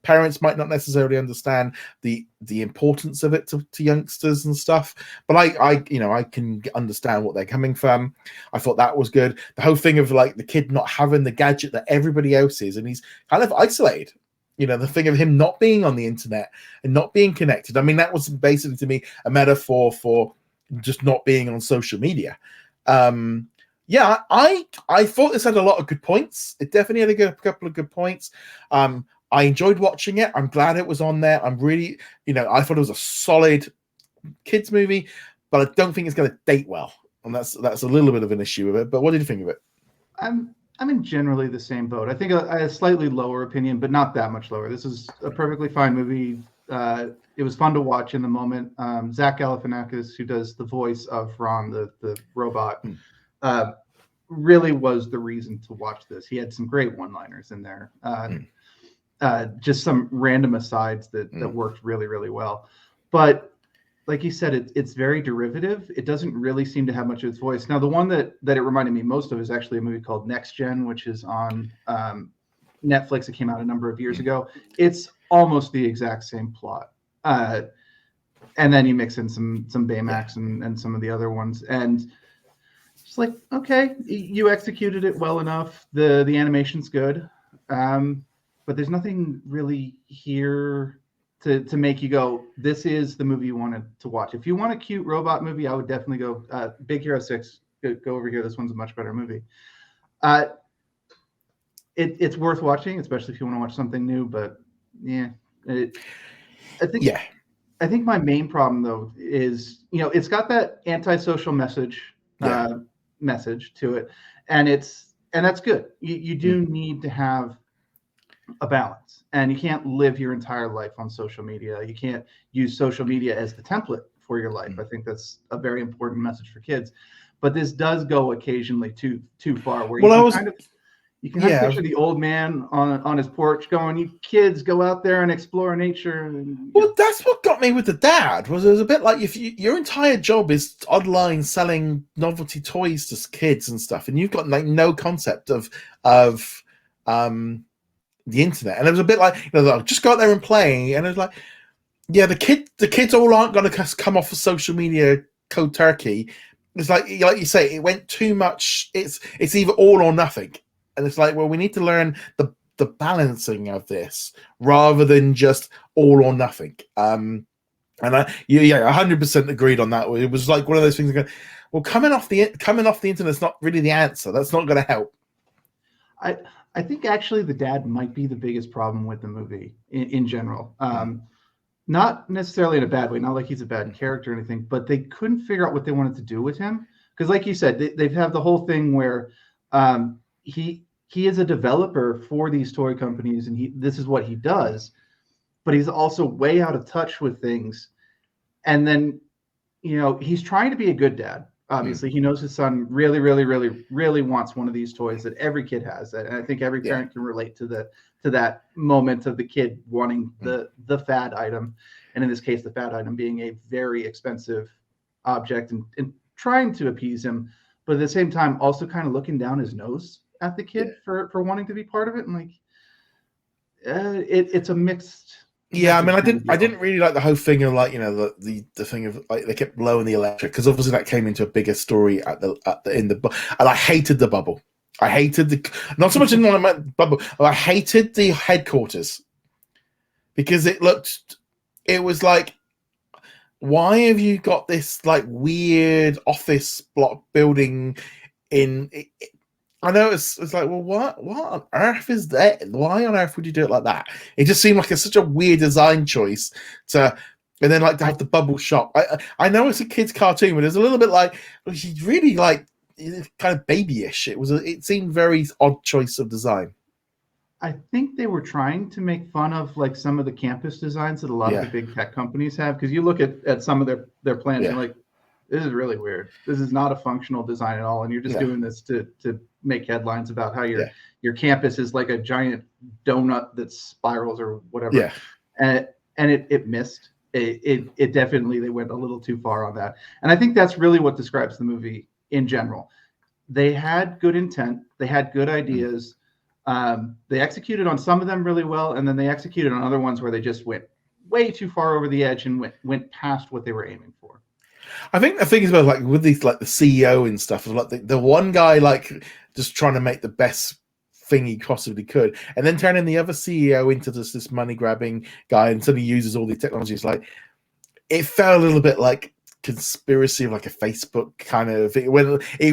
parents might not necessarily understand the importance of it to youngsters and stuff, but I can understand what they're coming from. I thought that was good. The whole thing of like the kid not having the gadget that everybody else is, and he's kind of isolated. The thing of him not being on the internet and not being connected. I mean, that was basically to me a metaphor for just not being on social media. I thought this had a lot of good points. It definitely had a couple of good points. I enjoyed watching it. I'm glad it was on there. I'm really, I thought it was a solid kids movie, but I don't think it's going to date well, and that's a little bit of an issue with it. But what did you think of it? I'm in generally the same boat. I think I had a slightly lower opinion, but not that much lower. This is a perfectly fine movie. It was fun to watch in the moment. Zach Galifianakis, who does the voice of Ron, the robot, really was the reason to watch this. He had some great one-liners in there. Just some random asides that worked really, really well. But like you said, it's very derivative. It doesn't really seem to have much of its voice. Now, the one that it reminded me most of is actually a movie called Next Gen, which is on Netflix. It came out a number of years ago. It's almost the exact same plot. And then you mix in some Baymax and some of the other ones. And it's like, okay, you executed it well enough. The animation's good. But there's nothing really here to make you go, this is the movie you wanted to watch. If you want a cute robot movie, I would definitely go Big Hero 6. Go over here. This one's a much better movie. It's worth watching, especially if you want to watch something new. But yeah, I think my main problem though is it's got that antisocial message to it, and that's good. You do need to have a balance, and you can't live your entire life on social media. You can't use social media as the template for your life. I think that's a very important message for kids, but this does go occasionally too far where you can picture the old man on his porch going, you kids go out there and explore nature. Well, that's what got me with the dad. Was it was a bit like if your entire job is online selling novelty toys to kids and stuff, and you've got like no concept of the internet, and it was a bit like just go out there and play, and it was like, yeah, the kids all aren't going to come off of social media cold turkey. It's like you say, it went too much. It's either all or nothing, and it's like, well, we need to learn the balancing of this rather than just all or nothing. And I 100% agreed on that. It was like one of those things. Well, coming off the internet is not really the answer. That's not going to help. I think actually the dad might be the biggest problem with the movie in general. Not necessarily in a bad way, not like he's a bad character or anything, but they couldn't figure out what they wanted to do with him. Because like you said, they've had the whole thing where he is a developer for these toy companies, and this is what he does, but he's also way out of touch with things. And then, he's trying to be a good dad. Obviously, he knows his son really, really, really, really wants one of these toys that every kid has. And I think every parent can relate to that moment of the kid wanting the fad item. And in this case, the fad item being a very expensive object and trying to appease him, but at the same time, also kind of looking down his nose at the kid for wanting to be part of it. And like, it's a mixed Yeah, I mean, kind of I deal. didn't really like the whole thing of like, you know, the thing of like they kept blowing the electric, because obviously that came into a bigger story in the and I hated the bubble. I hated not so much in the bubble. I hated the headquarters because it was like, why have you got this like weird office block building in? I know it's like, well, what on earth is that? Why on earth would you do it like that? It just seemed like such a weird design choice to, and then like to have the bubble shop. I know it's a kid's cartoon, but it's a little bit like, she's really like kind of babyish. It seemed very odd choice of design. I think they were trying to make fun of like some of the campus designs that a lot of the big tech companies have, because you look at some of their plans, you're like, this is really weird. This is not a functional design at all, and you're just doing this to make headlines about how your campus is like a giant donut that spirals or whatever. Yeah. And it missed. It definitely, they went a little too far on that. And I think that's really what describes the movie in general. They had good intent. They had good ideas. They executed on some of them really well, and then they executed on other ones where they just went way too far over the edge and went past what they were aiming for. I think the thing is about like with these like the CEO and stuff, like the one guy like just trying to make the best thing he possibly could, and then turning the other CEO into this money grabbing guy, and suddenly uses all these technologies. Like it felt a little bit like conspiracy of like a Facebook kind of. It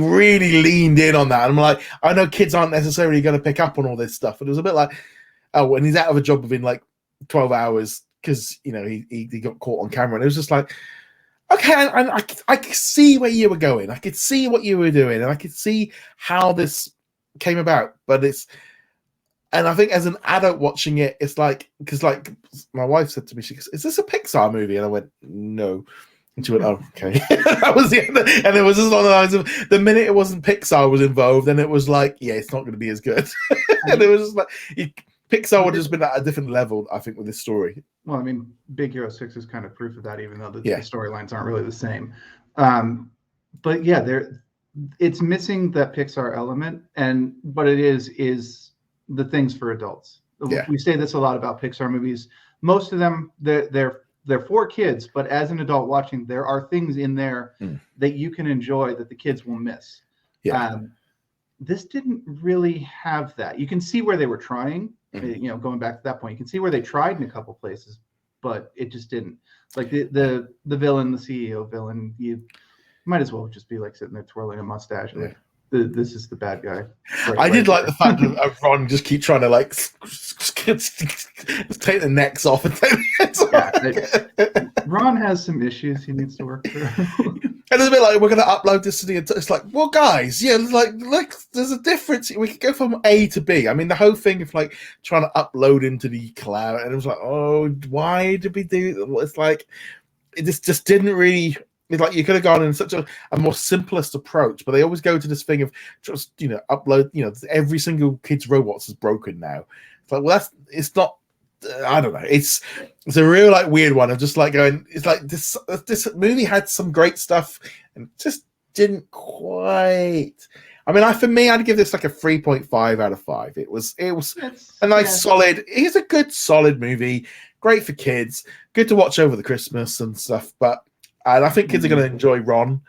really leaned in on that. And I'm like, I know kids aren't necessarily going to pick up on all this stuff, but it was a bit like, oh, and he's out of a job within like 12 hours because you know he got caught on camera, and it was just like, okay, I could see where you were going. I could see what you were doing, and I could see how this came about. But and I think as an adult watching it, it's like, because like my wife said to me, she goes, "Is this a Pixar movie?" And I went, "No." And she went, "Oh, okay." That was the end. And it was just on the lines of the minute it wasn't Pixar was involved, then it was like, yeah, it's not going to be as good. And it was just like Pixar would have just been at a different level, I think, with this story. Well, I mean, Big Hero 6 is kind of proof of that, even though the storylines aren't really the same. But yeah, it's missing that Pixar element, and what it is the things for adults. Yeah. We say this a lot about Pixar movies. Most of them, they're for kids, but as an adult watching, there are things in there that you can enjoy that the kids will miss. Yeah. This didn't really have that. You can see where they were trying. You know, going back to that point, you can see where they tried in a couple places, but it just didn't. Like the villain, the CEO villain, you might as well just be like sitting there twirling a mustache. Like, this is the bad guy. I did like the fact that Ron just keep trying to like take the necks off and take the heads off. Ron has some issues he needs to work through. And it's a bit like, we're going to upload this to the. It's like, well, guys, yeah, like, look, there's a difference. We could go from A to B. I mean, the whole thing of like trying to upload into the cloud, and it was like, oh, why did we do? It's like, it just didn't really. It's like you could have gone in such a more simplest approach, but they always go to this thing of just upload. Every single kid's robots is broken now. It's like, well, it's not. I don't know. It's a real like weird one of just like going. It's like this movie had some great stuff and just didn't quite. I mean, for me, I'd give this like a 3.5 out of 5. It was a nice solid. It's a good solid movie. Great for kids. Good to watch over the Christmas and stuff. And I think kids are going to enjoy Ron,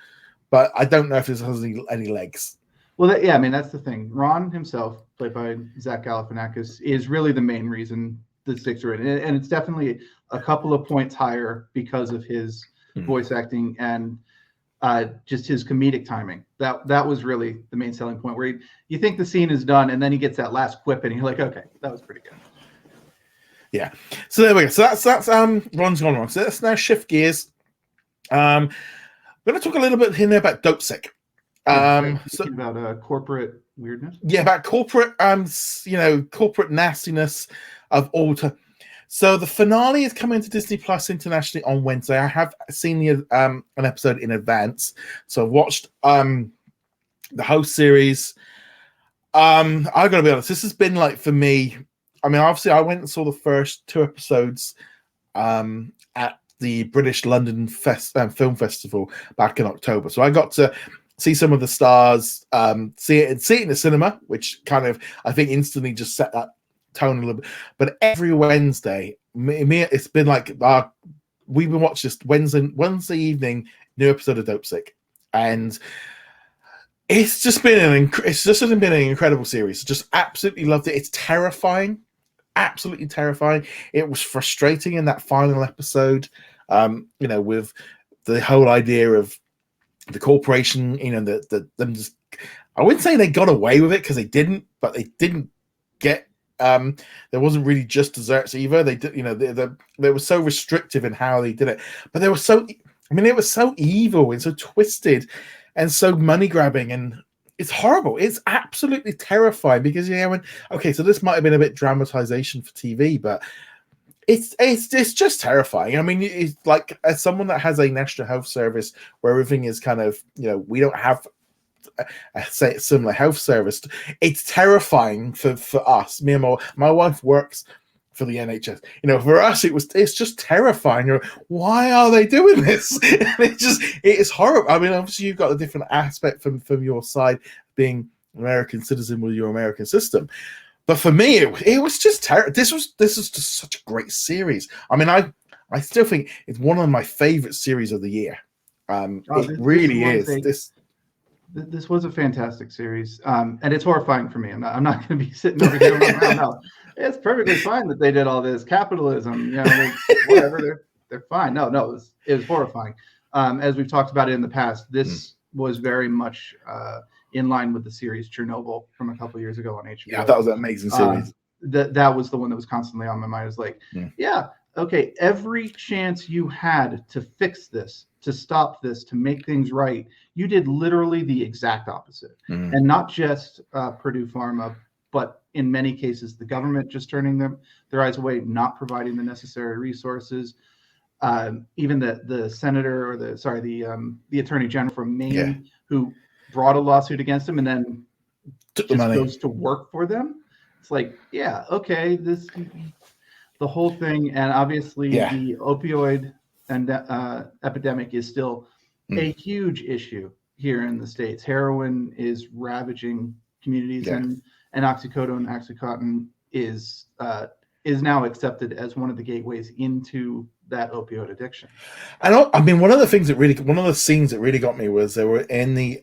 but I don't know if this has any legs. Well, I mean, that's the thing. Ron himself, played by Zach Galifianakis, is really the main reason the sticks are in it, and it's definitely a couple of points higher because of his voice acting and just his comedic timing. That was really the main selling point, where you think the scene is done, and then he gets that last quip, and you're like, okay, that was pretty good. Yeah. So there we go. So that's Ron's gone wrong. So let's now shift gears. We're going to talk a little bit here about Dopesick. About corporate weirdness. Yeah, about corporate, corporate nastiness of all time. So the finale is coming to Disney Plus internationally on Wednesday. I have seen an episode in advance, so I've watched the whole series. I got to be honest, this has been like for me. I mean, obviously, I went and saw the first 2 episodes at the British London Film Festival back in October. So I got to see some of the stars, see it in the cinema, which kind of I think instantly just set that tone a little bit. But every Wednesday it's been like we've been watching this Wednesday evening new episode of Dopesick, and it's just been an incredible series. Just absolutely loved it. It's terrifying, absolutely terrifying. It was frustrating in that final episode, with the whole idea of the corporation, them just, I wouldn't say they got away with it because they didn't, but they didn't get, there wasn't really just desserts either. They did, they were so restrictive in how they did it, but they were so, it was so evil and so twisted and so money grabbing, and it's horrible. It's absolutely terrifying because so this might have been a bit dramatization for TV, but it's just terrifying. It's like, as someone that has a national health service where everything is kind of, we don't have a similar health service. It's terrifying for us. Me and my wife works for the NHS. For us, it's just terrifying. Why are they doing this? It is horrible. Obviously you've got a different aspect from your side, being an American citizen with your American system. But for me, it was just terrible. This is just such a great series. I still think it's one of my favorite series of the year. It really is. This was a fantastic series, and it's horrifying for me. I'm not going to be sitting over here going, no, it's perfectly fine that they did all this capitalism. Whatever, they're fine. No, it was horrifying. As we've talked about it in the past, this was very much in line with the series Chernobyl from a couple of years ago on HBO. Yeah, that was an amazing series. That was the one that was constantly on my mind. It was like, okay, every chance you had to fix this, to stop this, to make things right, you did literally the exact opposite. And not just Purdue Pharma, but in many cases, the government just turning their eyes away, not providing the necessary resources. Even the senator, or the attorney general from Maine, who brought a lawsuit against him and then took the money, goes to work for them. It's like, okay, the whole thing, and obviously the opioid and epidemic is still a huge issue here in the States. Heroin is ravaging communities, and Oxycodone is now accepted as one of the gateways into that opioid addiction. One of the scenes that really got me was they were in the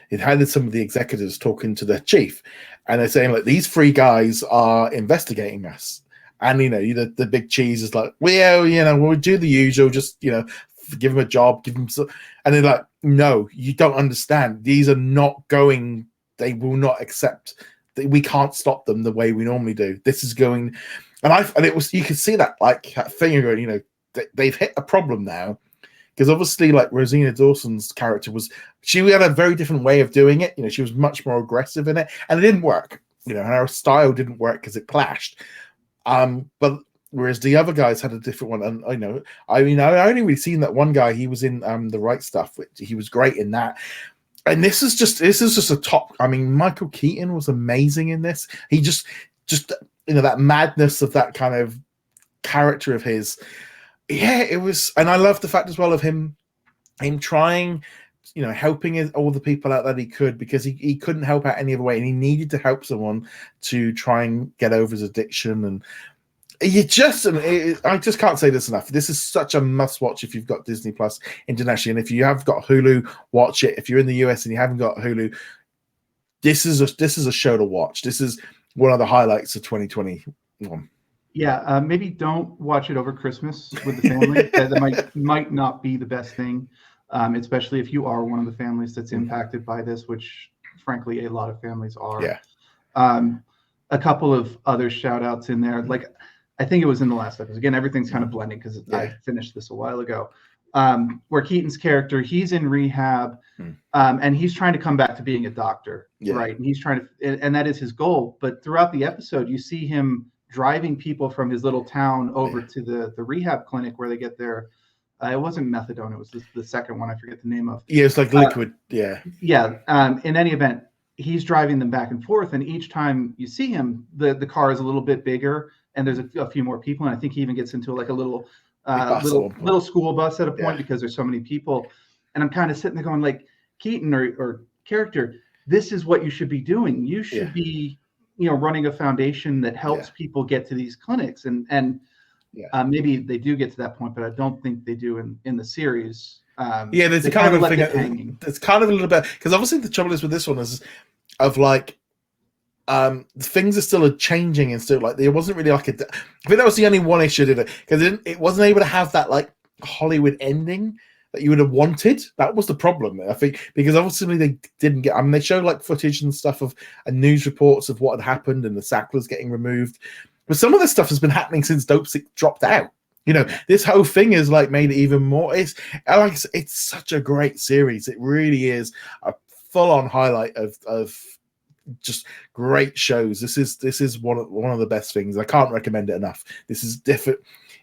it had some of the executives talking to the chief, and they're saying, like, these three guys are investigating us. And the big cheese is like, we'll do the usual, just give them a job, give them some. And they're like, no, you don't understand. These are not going. They will not accept. We can't stop them the way we normally do. This is going, and it was, you could see that, like, that thing going, they've hit a problem now, because obviously, like, Rosina Dawson's character she had a very different way of doing it. She was much more aggressive in it, and it didn't work. Her style didn't work because it clashed. But whereas the other guys had a different one, and I only really seen that one guy. He was in The Right Stuff, which he was great in that. And this is just a top. Michael Keaton was amazing in this. He just that madness of that kind of character of his. Yeah, it was, and I love the fact as well of him trying, helping all the people out that he could, because he couldn't help out any other way, and he needed to help someone to try and get over his addiction. And I just can't say this enough. This is such a must watch if you've got Disney Plus internationally, and if you have got Hulu, watch it. If you're in the US and you haven't got Hulu, this is a show to watch. This is one of the highlights of 2021. Yeah, maybe don't watch it over Christmas with the family. That might not be the best thing, especially if you are one of the families that's impacted by this, which frankly a lot of families are. Yeah. A couple of other shout outs in there, like I think it was in the last episode. Again, everything's kind of blending because I finished this a while ago. Where Keaton's character, he's in rehab, and he's trying to come back to being a doctor, right? And he's trying to, and that is his goal. But throughout the episode, you see him driving people from his little town over to the rehab clinic where they get their, it wasn't methadone, it was the second one, I forget the name of. Yeah, it's like liquid. In any event, he's driving them back and forth, and each time you see him, the car is a little bit bigger, and there's a few more people, and I think he even gets into like a little school bus at a point because there's so many people. And I'm kind of sitting there going, like, Keaton or character, this is what you should be doing. You should be running a foundation that helps people get to these clinics, and maybe they do get to that point, but I don't think they do in the series. There's a kind of a thing. It's kind of a little bit, because obviously the trouble is with this one is of like things are still changing and still like there wasn't really like I think that was the only one issue did it, because it wasn't able to have that like Hollywood ending that you would have wanted. That was the problem, I think, because obviously they didn't get. I mean, they showed like footage and stuff of and news reports of what had happened and the Sacklers getting removed, but some of this stuff has been happening since Dopesick dropped out. This whole thing has like made it even more. It's such a great series. It really is a full-on highlight of just great shows. This is one of the best things. I can't recommend it enough. This is different.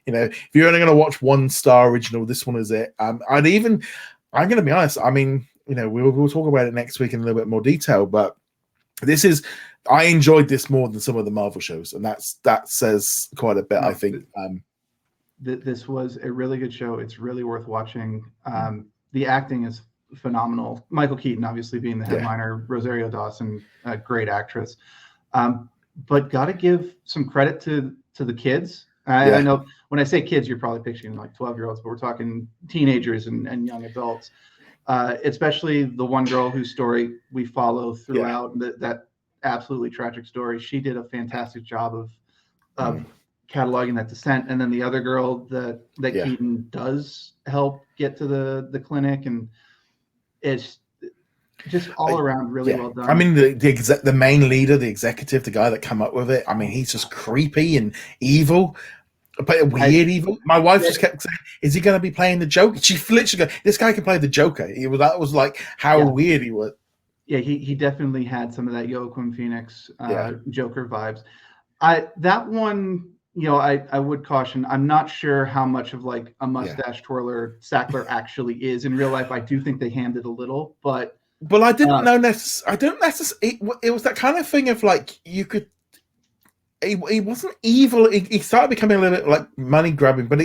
If you're only going to watch 1-star original, this one is it. I'm going to be honest. I mean, we'll talk about it next week in a little bit more detail, but I enjoyed this more than some of the Marvel shows, and that says quite a bit, I think. This was a really good show. It's really worth watching. The acting is phenomenal. Michael Keaton, obviously, being the headliner. Rosario Dawson, a great actress. But got to give some credit to the kids. I know when I say kids, you're probably picturing like 12-year-olds, but we're talking teenagers and young adults. Especially the one girl whose story we follow throughout, that absolutely tragic story. She did a fantastic job of cataloging that descent, and then the other girl that Keaton does help get to the clinic, and it's just all around really well done. I mean, the main leader, the executive, the guy that came up with it, I mean, he's just creepy and evil, but weird evil. My wife just kept saying, is he going to be playing the Joker? She literally goes, this guy can play the Joker. That was like how weird he was. Yeah, he definitely had some of that Joaquin Phoenix Joker vibes. That one, I would caution. I'm not sure how much of like a mustache twirler Sackler actually is in real life. I do think they hammed it a little, but I didn't know necessarily. I don't necessarily. It was that kind of thing of like you could. He wasn't evil. He started becoming a little bit like money grabbing, but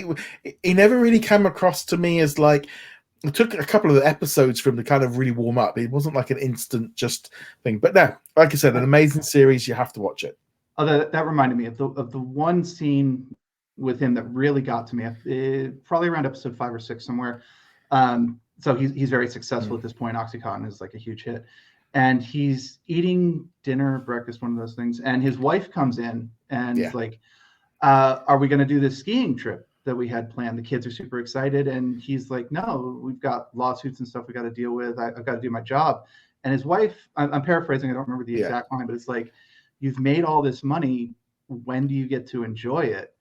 he never really came across to me as like. It took a couple of episodes for him to kind of really warm up. It wasn't like an instant just thing. But no, like I said, an amazing series. You have to watch it. Oh, that reminded me of the one scene with him that really got to me. Probably around episode 5 or 6 somewhere. So he's very successful at this point. Oxycontin is like a huge hit, and he's eating dinner, breakfast, one of those things. And his wife comes in and is like, "Are we going to do this skiing trip that we had planned?" The kids are super excited, and he's like, "No, we've got lawsuits and stuff we got to deal with. I've got to do my job." And his wife, I'm paraphrasing, I don't remember the exact line, but it's like, "You've made all this money. When do you get to enjoy it?"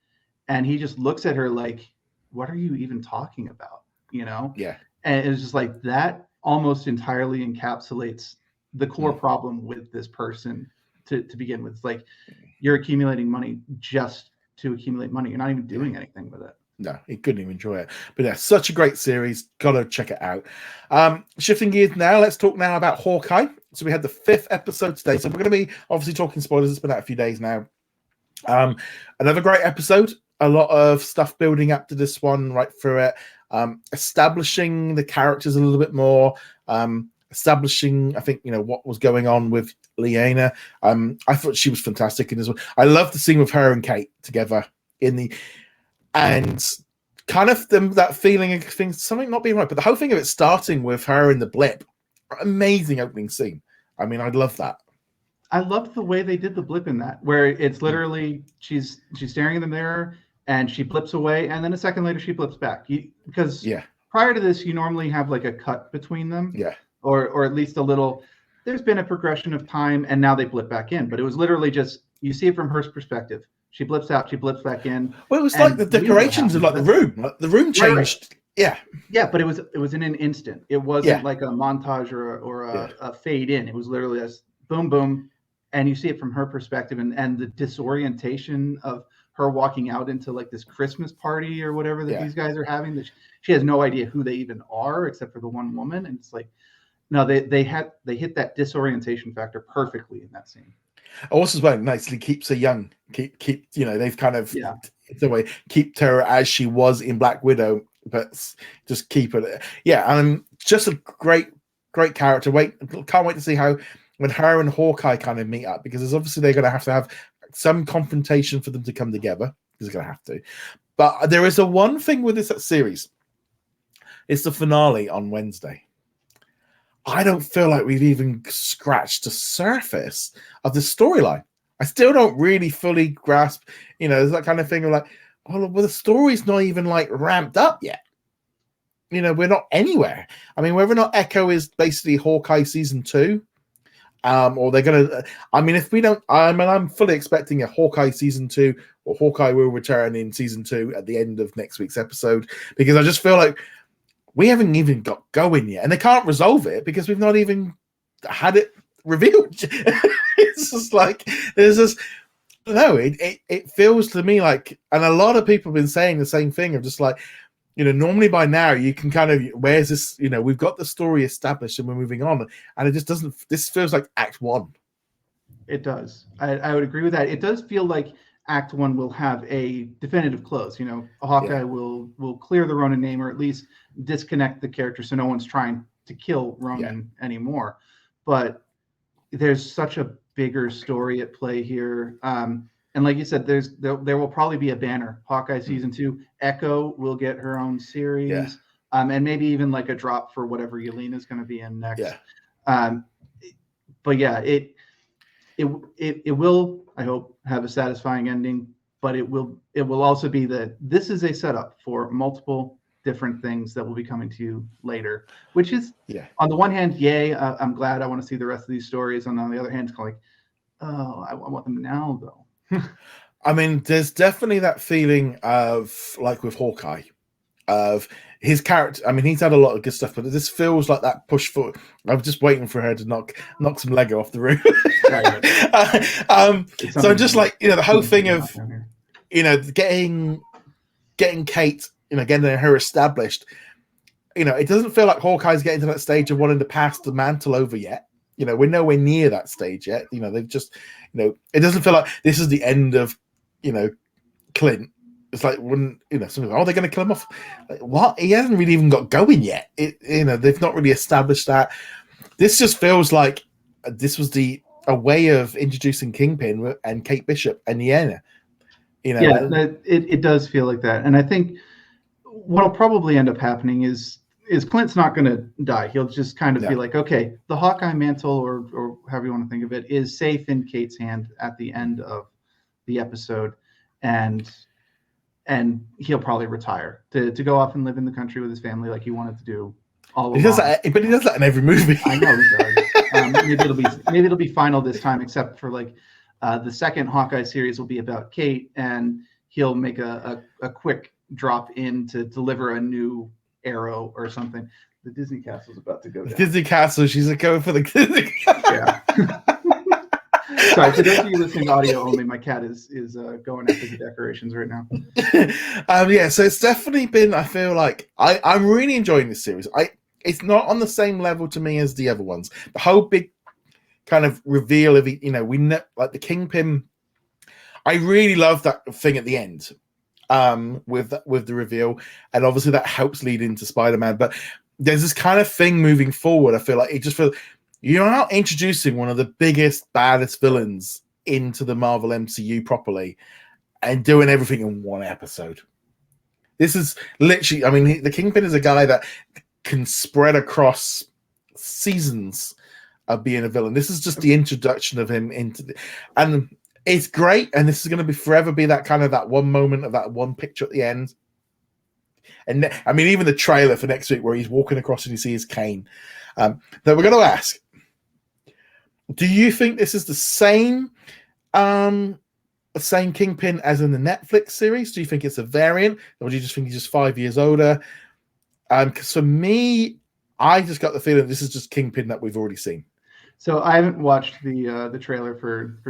And he just looks at her like, "What are you even talking about?" Yeah. And it's just like that almost entirely encapsulates the core problem with this person to begin with. It's like you're accumulating money just to accumulate money. You're not even doing anything with it. No, he couldn't even enjoy it. But yeah, such a great series. Gotta check it out. Shifting gears now, let's talk now about Hawkeye. So we had the 5th episode today. So we're going to be obviously talking spoilers. It's been out a few days now. Another great episode. A lot of stuff building up to this one right through it. Establishing the characters a little bit more. Establishing, I think, what was going on with Lyanna. I thought she was fantastic in this one. I love the scene with her and Kate together and kind of that feeling of things, something not being right, but the whole thing of it starting with her in the blip. Amazing opening scene. I mean, I'd love that. I loved the way they did the blip in that, where it's literally she's staring in the mirror and she blips away, and then a second later she blips back. Because prior to this, you normally have like a cut between them, or at least a little. There's been a progression of time, and now they blip back in. But it was literally just you see it from her perspective. She blips out, she blips back in. Well, it was like the decorations of like the room. Like the room changed. Right. Yeah, but it was in an instant. It wasn't like a montage or a fade in. It was literally a boom, boom, and you see it from her perspective, and the disorientation of her walking out into like this Christmas party or whatever that these guys are having. That she has no idea who they even are except for the one woman, and it's like, no, they hit that disorientation factor perfectly in that scene. Also, as well, nicely keeps her young. Keep they've kind of the way keep her as she was in Black Widow, but just keep her. Yeah, and just a great character. Can't wait to see how when her and Hawkeye kind of meet up, because there's obviously they're going to have some confrontation for them to come together. They're going to have to. But there is a one thing with this series. It's the finale on Wednesday. I don't feel like we've even scratched the surface of the storyline. I still don't really fully grasp, there's that kind of thing of like, well, the story's not even like ramped up yet. We're not anywhere. I mean, whether or not Echo is basically Hawkeye season 2, or they're gonna. I mean, if we don't, I'm fully expecting a Hawkeye season 2, or Hawkeye will return in season 2 at the end of next week's episode, because I just feel like we haven't even got going yet, and they can't resolve it because we've not even had it revealed. It's just like there's this. No, it feels to me like, and a lot of people have been saying the same thing of just like, normally by now you can kind of, where's this, we've got the story established and we're moving on, and it just doesn't, this feels like Act 1. It does. I would agree with that. It does feel like Act 1 will have a definitive close. Hawkeye will clear the Ronin name, or at least disconnect the character so no one's trying to kill Ronin anymore. But there's such a bigger story at play here. And like you said, there will probably be a banner. Hawkeye season 2. Echo will get her own series, and maybe even like a drop for whatever Yelena's going to be in next. But yeah, it will, I hope, have a satisfying ending. But it will also be that this is a setup for multiple different things that will be coming to you later. Which is, on the one hand, yay! I'm glad. I want to see the rest of these stories. And on the other hand, it's kind of like, oh, I want them now though. I mean, there's definitely that feeling of, like with Hawkeye, of his character. I mean, he's had a lot of good stuff, but this feels like that push forward. I was just waiting for her to knock some Lego off the roof. So just like, the whole thing of, getting Kate, getting her established. It doesn't feel like Hawkeye's getting to that stage of wanting to pass the mantle over yet. We're nowhere near that stage yet. They've just, it doesn't feel like this is the end of, Clint. It's like when, something like, oh, they're going to kill him off. Like, what? He hasn't really even got going yet. They've not really established that. This just feels like this was a way of introducing Kingpin and Kate Bishop and Yelena. It does feel like that. And I think what'll probably end up happening is Clint's not going to die. He'll just kind of be like, okay, the Hawkeye mantle, or however you want to think of it, is safe in Kate's hand at the end of the episode, and he'll probably retire to go off and live in the country with his family like he wanted to do all along. But he does that in every movie. I know he does. Maybe it'll be final this time, except for like the second Hawkeye series will be about Kate, and he'll make a quick drop in to deliver a new arrow or something. The Disney Castle's about to go down. Disney Castle, she's going for the Disney Castle. Yeah. Sorry, for those of you listening audio only, my cat is going after the decorations right now. So it's definitely been, I feel like I'm really enjoying this series. It's not on the same level to me as the other ones. The whole big kind of reveal of like the Kingpin. I really love that thing at the end. With the reveal, and obviously that helps lead into Spider-Man, but there's this kind of thing moving forward. I feel like it just feels you're not introducing one of the biggest, baddest villains into the Marvel MCU properly and doing everything in one episode. This is literally, I mean, the Kingpin is a guy that can spread across seasons of being a villain. This is just the introduction of him and it's great, and this is going to forever be that kind of that one moment of that one picture at the end. And I mean, even the trailer for next week where he's walking across and you see his cane. That we're going to ask: do you think this is the same Kingpin as in the Netflix series? Do you think it's a variant, or do you just think he's just 5 years older? Because for me, I just got the feeling this is just Kingpin that we've already seen. So I haven't watched the trailer for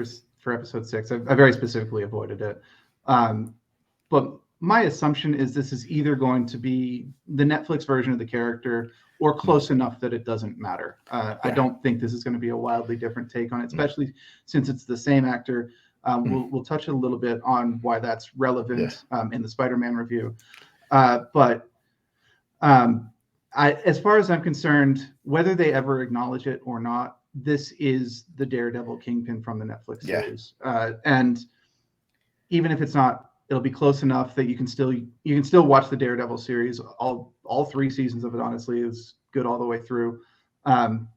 episode 6. I very specifically avoided it. But my assumption is this is either going to be the Netflix version of the character or close enough that it doesn't matter. I don't think this is going to be a wildly different take on it, especially since it's the same actor. We'll touch a little bit on why that's relevant in the Spider-Man review. But as far as I'm concerned, whether they ever acknowledge it or not, this is the Daredevil Kingpin from the Netflix Yeah. series, and even if it's not, it'll be close enough that you can still watch the Daredevil series. All 3 seasons of it, honestly, is good all the way through, and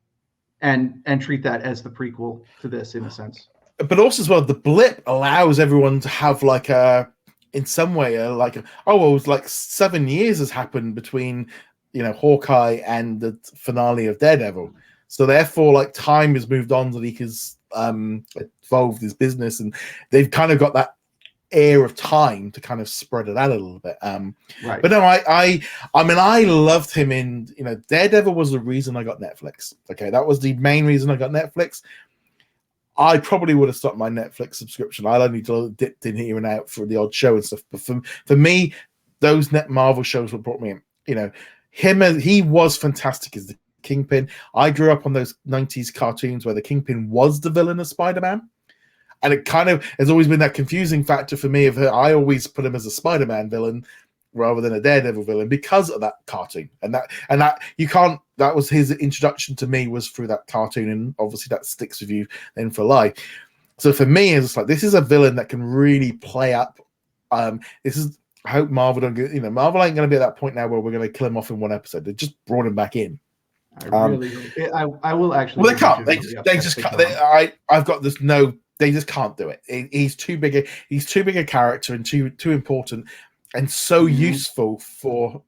treat that as the prequel to this in a sense. But also as well, the blip allows everyone to have like in some way, it was like 7 years has happened between, Hawkeye and the finale of Daredevil. So therefore, like, time has moved on so he has evolved his business, and they've kind of got that air of time to kind of spread it out a little bit. Right. But no, I mean, I loved him in, Daredevil was the reason I got Netflix. Okay, that was the main reason I got Netflix. I probably would have stopped my Netflix subscription. I'd only dipped in here and out for the odd show and stuff. But for me, those Marvel shows what brought me in. He was fantastic as the Kingpin. I grew up on those 90s cartoons where the Kingpin was the villain of Spider-Man. And it kind of has always been that confusing factor for me of her. I always put him as a Spider-Man villain rather than a Daredevil villain because of that cartoon. And that was his introduction to me, was through that cartoon, and obviously that sticks with you then for life. So for me, it's like, this is a villain that can really play up. I hope Marvel don't get, Marvel ain't going to be at that point now where we're going to kill him off in one episode. They just brought him back in. I will actually. Well, they can't. They just can't. I've got this. No, they just can't do it. He's too big. He's too big a character and too important and so useful for.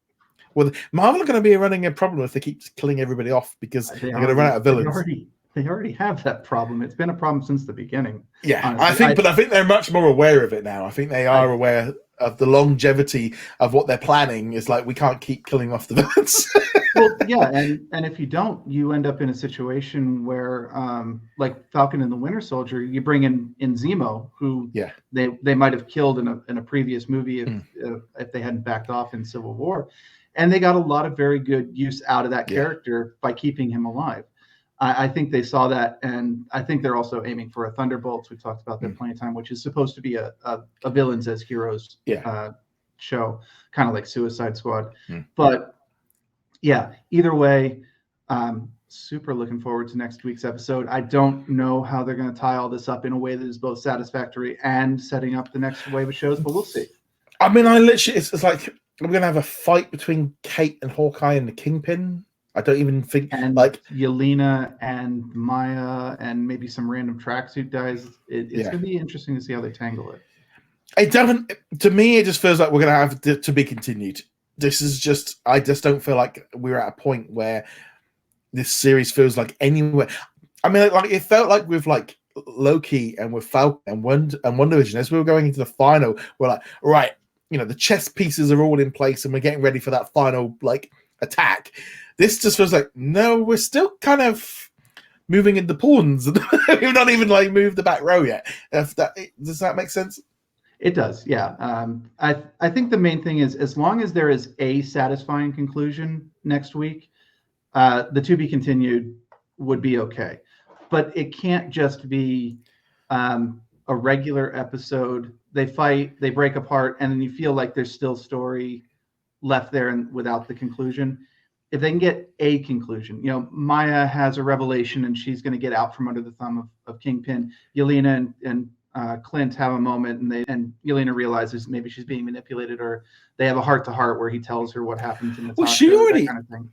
Well, Marvel are going to be running a problem if they keep killing everybody off, because they're going to run out of villains. They already have that problem. It's been a problem since the beginning. Yeah, honestly. I think they're much more aware of it now. I think they are aware of the longevity of what they're planning. It's like, we can't keep killing off the villains. Well, yeah, and if you don't, you end up in a situation where, like Falcon and the Winter Soldier, you bring in Zemo, who they might have killed in a previous movie if they hadn't backed off in Civil War, and they got a lot of very good use out of that character by keeping him alive. I think they saw that, and I think they're also aiming for a Thunderbolts. We've talked about that plenty of time, which is supposed to be a villains as heroes show, kind of like Suicide Squad. But yeah, either way, super looking forward to next week's episode. I don't know how they're going to tie all this up in a way that is both satisfactory and setting up the next wave of shows, but we'll see. I mean, it's like, we're going to have a fight between Kate and Hawkeye and the Kingpin. I don't even think, and like Yelena and Maya and maybe some random tracksuit guys. It's going to be interesting to see how they tangle it. It doesn't. To me, it just feels like we're going to have to be continued. This is just. I just don't feel like we're at a point where this series feels like anywhere. I mean, like, it felt like with like Loki and with Falcon and WandaVision, as we were going into the final, we're like, right, the chess pieces are all in place and we're getting ready for that final like attack. This just feels like, no, we're still kind of moving into pawns. We've not even like moved the back row yet. Does that make sense? It does, yeah. I think the main thing is, as long as there is a satisfying conclusion next week, the to be continued would be okay. But it can't just be a regular episode. They fight, they break apart, and then you feel like there's still story left there and without the conclusion. If they can get a conclusion, Maya has a revelation and she's going to get out from under the thumb of Kingpin. Yelena and Clint have a moment, and Yelena realizes maybe she's being manipulated, or they have a heart-to-heart where he tells her what happened to Natasha. Well, she already. That kind of thing.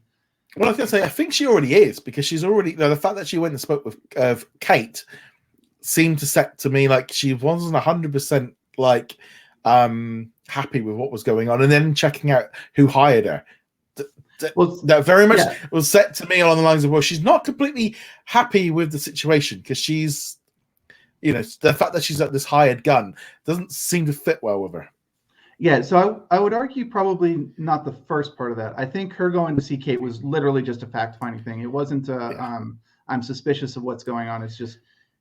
Well, I was going to say, I think she already is, because she's already. The fact that she went and spoke with Kate seemed to set to me like she wasn't 100% like happy with what was going on, and then checking out who hired her. That very much was set to me along the lines of, well, she's not completely happy with the situation, because she's, the fact that she's at this hired gun doesn't seem to fit well with her. Yeah, so I would argue probably not the first part of that. I think her going to see Kate was literally just a fact-finding thing. It wasn't I'm suspicious of what's going on. It's just,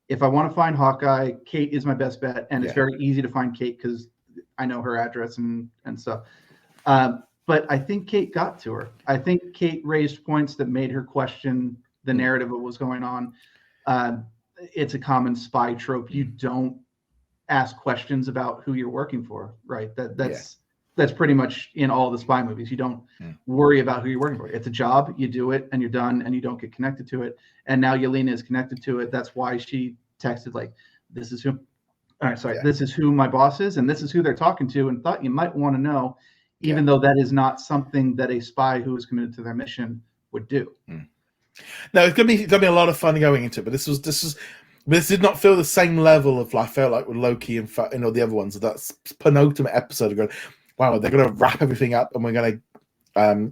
if I want to find Hawkeye, Kate is my best bet, and it's very easy to find Kate because I know her address and stuff. But I think Kate got to her. I think Kate raised points that made her question the narrative of what was going on. It's a common spy trope. You don't ask questions about who you're working for, right? that's pretty much in all the spy movies. You don't worry about who you're working for. It's a job, you do it, and you're done, and you don't get connected to it. And now Yelena is connected to it. That's why she texted like, "This is who." All right, sorry. Yeah. This is who my boss is, and this is who they're talking to, and thought you might want to know, even though that is not something that a spy who is committed to their mission would do. No, it's gonna be a lot of fun going into it, but this did not feel the same level of, I felt like with Loki and the other ones. That penultimate episode of going, wow, they're gonna wrap everything up, and we're gonna.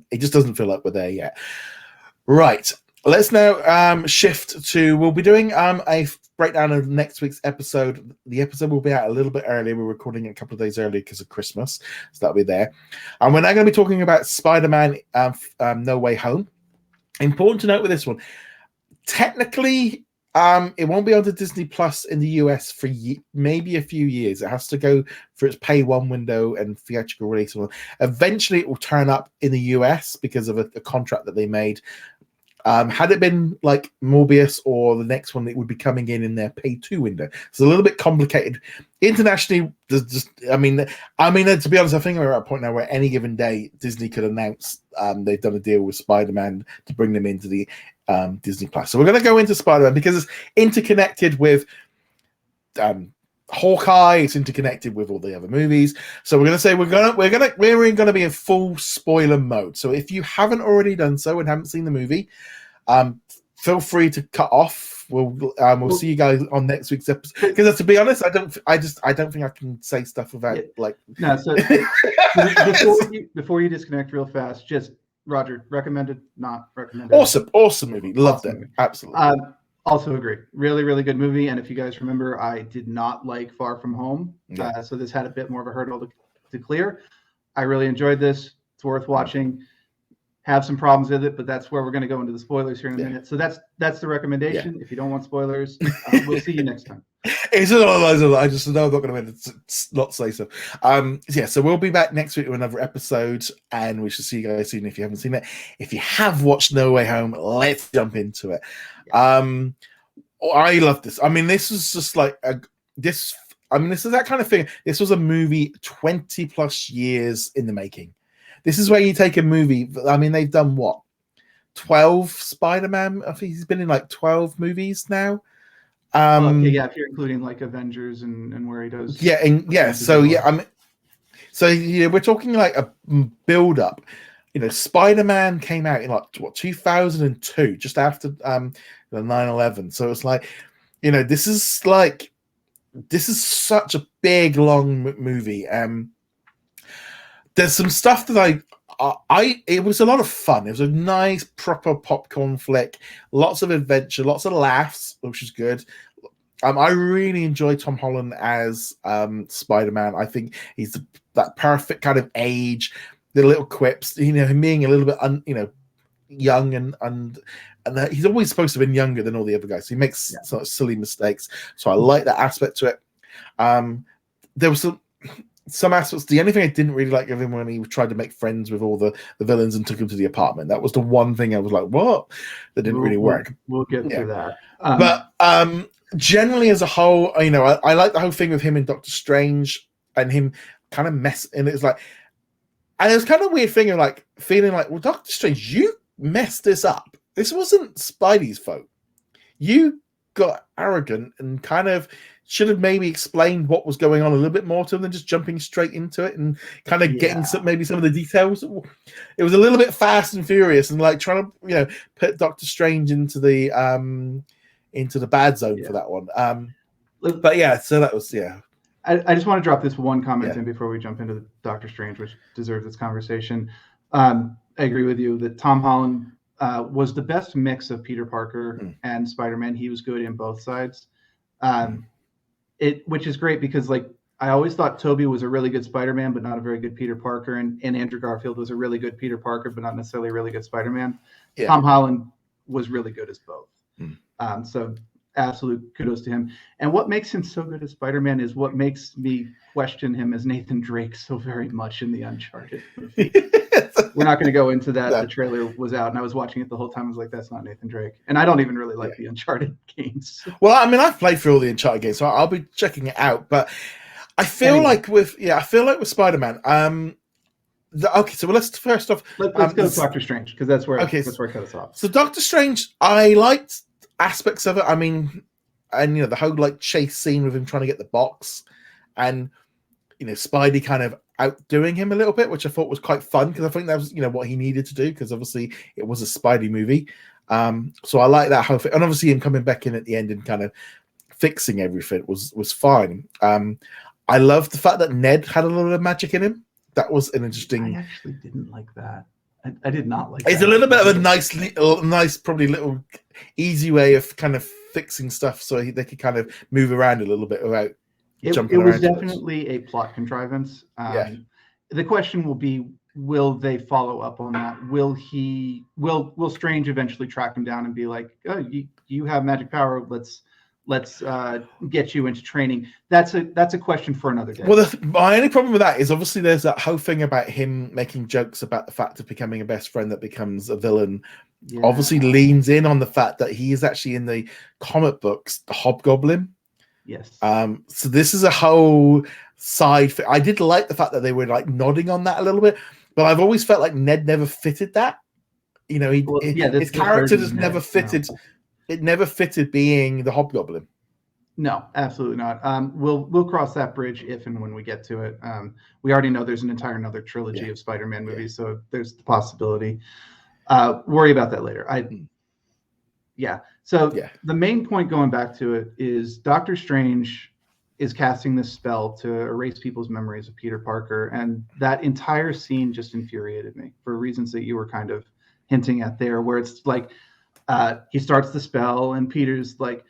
It just doesn't feel like we're there yet. Right. Let's now shift to. We'll be doing a breakdown of next week's episode. The episode will be out a little bit earlier. We're recording it a couple of days earlier because of Christmas, so that'll be there. And we're now going to be talking about Spider-Man: No Way Home. Important to note with this one, technically, it won't be on the Disney Plus in the US for maybe a few years. It has to go for its pay one window and theatrical release. Eventually, it will turn up in the US because of a contract that they made. Had it been like Morbius or the next one, it would be coming in their pay 2 window. It's a little bit complicated. Internationally, there's just, I mean, to be honest, I think we're at a point now where any given day Disney could announce they've done a deal with Spider-Man to bring them into the Disney Plus. So we're going to go into Spider-Man because it's interconnected with Hawkeye. It's interconnected with all the other movies. So we're going to say we're going to be in full spoiler mode. So if you haven't already done so and haven't seen the movie, feel free to cut off. We'll see you guys on next week's episode. Because to be honest, I don't think I can say stuff without like. No. So before you disconnect real fast, just Roger, recommended, not recommended. Awesome movie. Loved it. Absolutely. Also agree. Really, really good movie. And if you guys remember, I did not like Far From Home. So this had a bit more of a hurdle to clear. I really enjoyed this. It's worth watching. Have some problems with it, but that's where we're going to go into the spoilers here in a minute. So that's the recommendation. If you don't want spoilers, we'll see you next time. It's just one of those. I just know I'm not going to not say so. So we'll be back next week with another episode, and we should see you guys soon if you haven't seen it. If you have watched No Way Home, let's jump into it. I love this. I mean, this was just like this is that kind of thing. This was a movie 20 plus years in the making. This is where you take a movie. I mean, they've done what? 12 Spider-Man? I think he's been in like 12 movies now. If you're including like Avengers and where he does. We're talking like a build-up. Spider-Man came out in like 2002, just after the 9/11. So it's like, this is such a big, long movie. There's some stuff that it was a lot of fun. It was a nice, proper popcorn flick. Lots of adventure, lots of laughs, which is good. I really enjoy Tom Holland as Spider-Man. I think he's that perfect kind of age. The little quips, him being a little bit, young and he's always supposed to have been younger than all the other guys. So he makes sort of silly mistakes. So I like that aspect to it. There was some aspects. The only thing I didn't really like of him when he tried to make friends with all the villains and took him to the apartment. That was the one thing I was like, what? That didn't really work. We'll get to that. But generally as a whole, I like the whole thing with him and Doctor Strange and him kind of and it's like, and it was kind of a weird thing of like feeling like, well, Doctor Strange, you messed this up. This wasn't Spidey's fault. You got arrogant and kind of should have maybe explained what was going on a little bit more to him than just jumping straight into it and kind of getting some of the details. It was a little bit fast and furious and like trying to put Doctor Strange into the bad zone for that one. So that was I just want to drop this one comment in before we jump into the Doctor Strange, which deserves this conversation. I agree with you that Tom Holland was the best mix of Peter Parker and Spider-Man. He was good in both sides. Which is great because like I always thought Tobey was a really good Spider-Man, but not a very good Peter Parker, and Andrew Garfield was a really good Peter Parker, but not necessarily a really good Spider-Man. Tom Holland was really good as both. So absolute kudos to him. And what makes him so good as Spider-Man is what makes me question him as Nathan Drake so very much in the Uncharted movie. We're not going to go into that. The trailer was out, and I was watching it the whole time. I was like, that's not Nathan Drake. And I don't even really like the Uncharted games. Well, I mean, I've played through all the Uncharted games, so I'll be checking it out. But I feel like with Spider-Man, Okay, so let's first off Let's go to Doctor Strange, because that's where it cut us off. So Doctor Strange, I liked aspects of it. I mean, and the whole like chase scene with him trying to get the box, and Spidey kind of outdoing him a little bit, which I thought was quite fun, because I think that was what he needed to do, because obviously it was a Spidey movie. So I like that whole thing, and obviously him coming back in at the end and kind of fixing everything was fine. I love the fact that Ned had a little bit of magic in him. That was an interesting. I actually didn't like that. I did not like. It's that. A little bit of a nice, probably little easy way of kind of fixing stuff, so they could kind of move around a little bit without jumping around. It was definitely a plot contrivance. The question will be: will they follow up on that? Will Strange eventually track him down and be like, "Oh, you have magic power. Let's get you into training." That's a question for another day. Well, my only problem with that is obviously there's that whole thing about him making jokes about the fact of becoming a best friend that becomes a villain. Yeah. Obviously leans in on the fact that he is actually in the comic books the Hobgoblin. Yes. So this is a whole side. I did like the fact that they were like nodding on that a little bit, but I've always felt like Ned never fitted that. His character just never fitted. No. It never fitted being the Hobgoblin. No, absolutely not. We'll cross that bridge if and when we get to it. We already know there's another trilogy of Spider-Man movies, so there's the possibility. Worry about that later. The main point, going back to it, is Doctor Strange is casting this spell to erase people's memories of Peter Parker, and that entire scene just infuriated me for reasons that you were kind of hinting at there, where it's like he starts the spell and Peter's like,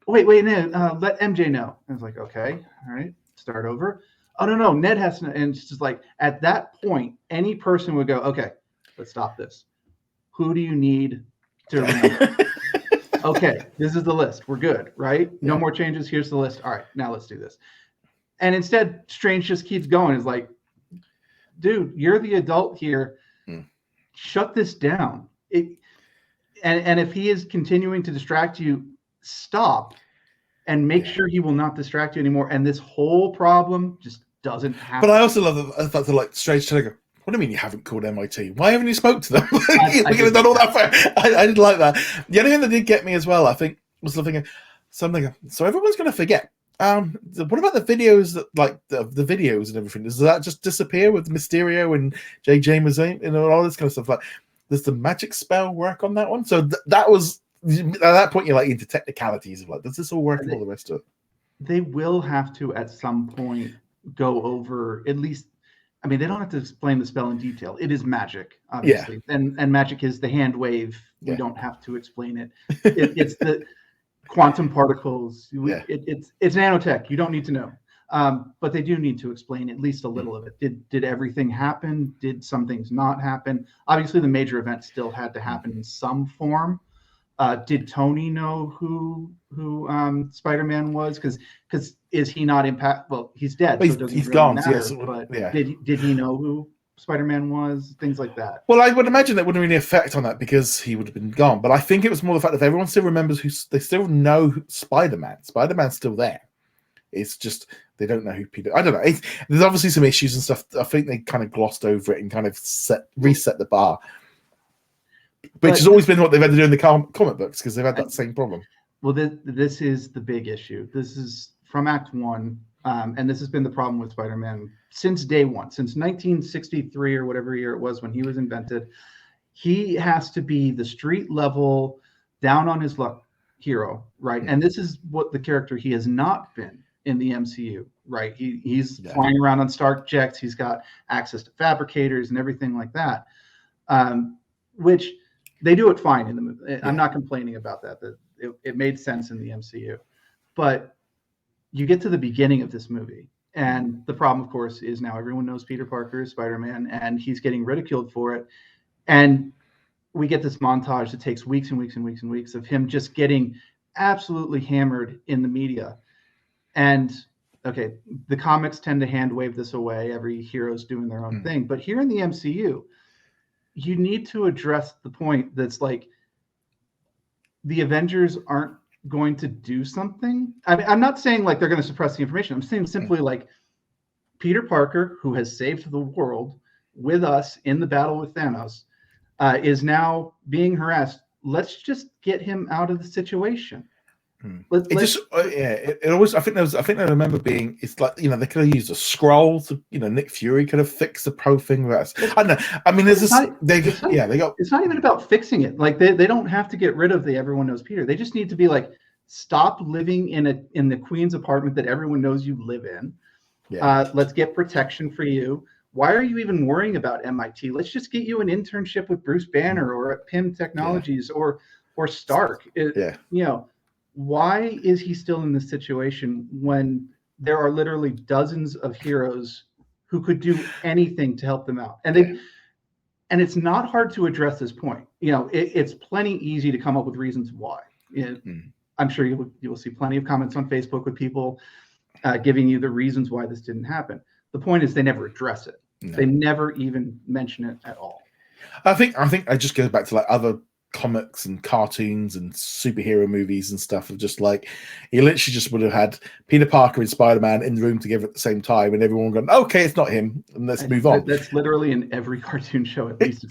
wait, no, let MJ know. And it's like, okay, all right, start over. Oh, no, Ned has to know. And it's just like, at that point, any person would go, okay, let's stop this. Who do you need to remember? Okay, this is the list. We're good, right? No more changes. Here's the list. All right, now let's do this. And instead, Strange just keeps going. It's like, dude, you're the adult here. Shut this down. And if he is continuing to distract you, stop and make sure he will not distract you anymore. And this whole problem just doesn't happen. But I also love the fact that like Strange to go, what do you mean you haven't called MIT? Why haven't you spoke to them? We could have done all that for. I didn't like that. The only thing that did get me as well, I think, was looking at something. So everyone's going to forget. What about the videos that like the videos and everything? Does that just disappear with Mysterio and J. James and all this kind of stuff? Like, does the magic spell work on that one? So that was at that point you're like into technicalities of like, does this all work and all the rest of it? They will have to at some point go over at least. I mean, they don't have to explain the spell in detail. It is magic, obviously, and magic is the hand wave. We don't have to explain it. It's the quantum particles. It's nanotech. You don't need to know. But they do need to explain at least a little of it. Did everything happen? Did some things not happen? Obviously, the major event still had to happen in some form. Did Tony know who Spider-Man was? Because is he not impact? Well, he's dead. Well, he's really gone. Matter, yes, but did he know who Spider-Man was? Things like that. Well, I would imagine that wouldn't really affect on that because he would have been gone. But I think it was more the fact that everyone still remembers they still know Spider-Man. Spider-Man's still there. It's just they don't know who Peter. I don't know. There's obviously some issues and stuff. I think they kind of glossed over it and kind of reset the bar. Which has always been what they've had to do in the comic books because they've had that same problem. Well, this is the big issue. This is from Act 1, and this has been the problem with Spider-Man since day one, since 1963 or whatever year it was when he was invented. He has to be the street level, down on his luck hero, right? And this is what the character he has not been in the MCU, right? He's flying around on Stark jets. He's got access to fabricators and everything like that, which they do it fine in the movie. I'm not complaining about that. It made sense in the MCU. But you get to the beginning of this movie, and the problem, of course, is now everyone knows Peter Parker is Spider-Man, and he's getting ridiculed for it. And we get this montage that takes weeks and weeks and weeks and weeks of him just getting absolutely hammered in the media. And, okay, the comics tend to hand wave this away. Every hero's doing their own thing. But here in the MCU, you need to address the point that's like the Avengers aren't going to do something. I mean, I'm not saying like they're going to suppress the information. I'm saying simply like Peter Parker, who has saved the world, with us in the battle with Thanos, is now being harassed. Let's just get him out of the situation. It always. I think I remember being. It's like, they could have used a scroll to. Nick Fury could have fixed the pro thing. I don't know. I mean, there's this. It's not even about fixing it. Like they don't have to get rid of the everyone knows Peter. They just need to be like, stop living in the Queen's apartment that everyone knows you live in. Yeah. Let's get protection for you. Why are you even worrying about MIT? Let's just get you an internship with Bruce Banner or at PIM Technologies or Stark. Why is he still in this situation when there are literally dozens of heroes who could do anything to help them out? And it's not hard to address this point. It's plenty easy to come up with reasons why. I'm sure you will see plenty of comments on Facebook with people giving you the reasons why this didn't happen. The point is they never address it. No. They never even mention it at all. I think it just goes back to like other comics and cartoons and superhero movies and stuff of just like, he literally just would have had Peter Parker and Spider-Man in the room together at the same time and everyone going, okay, it's not him, and let's move on. That's literally in every cartoon show, at least.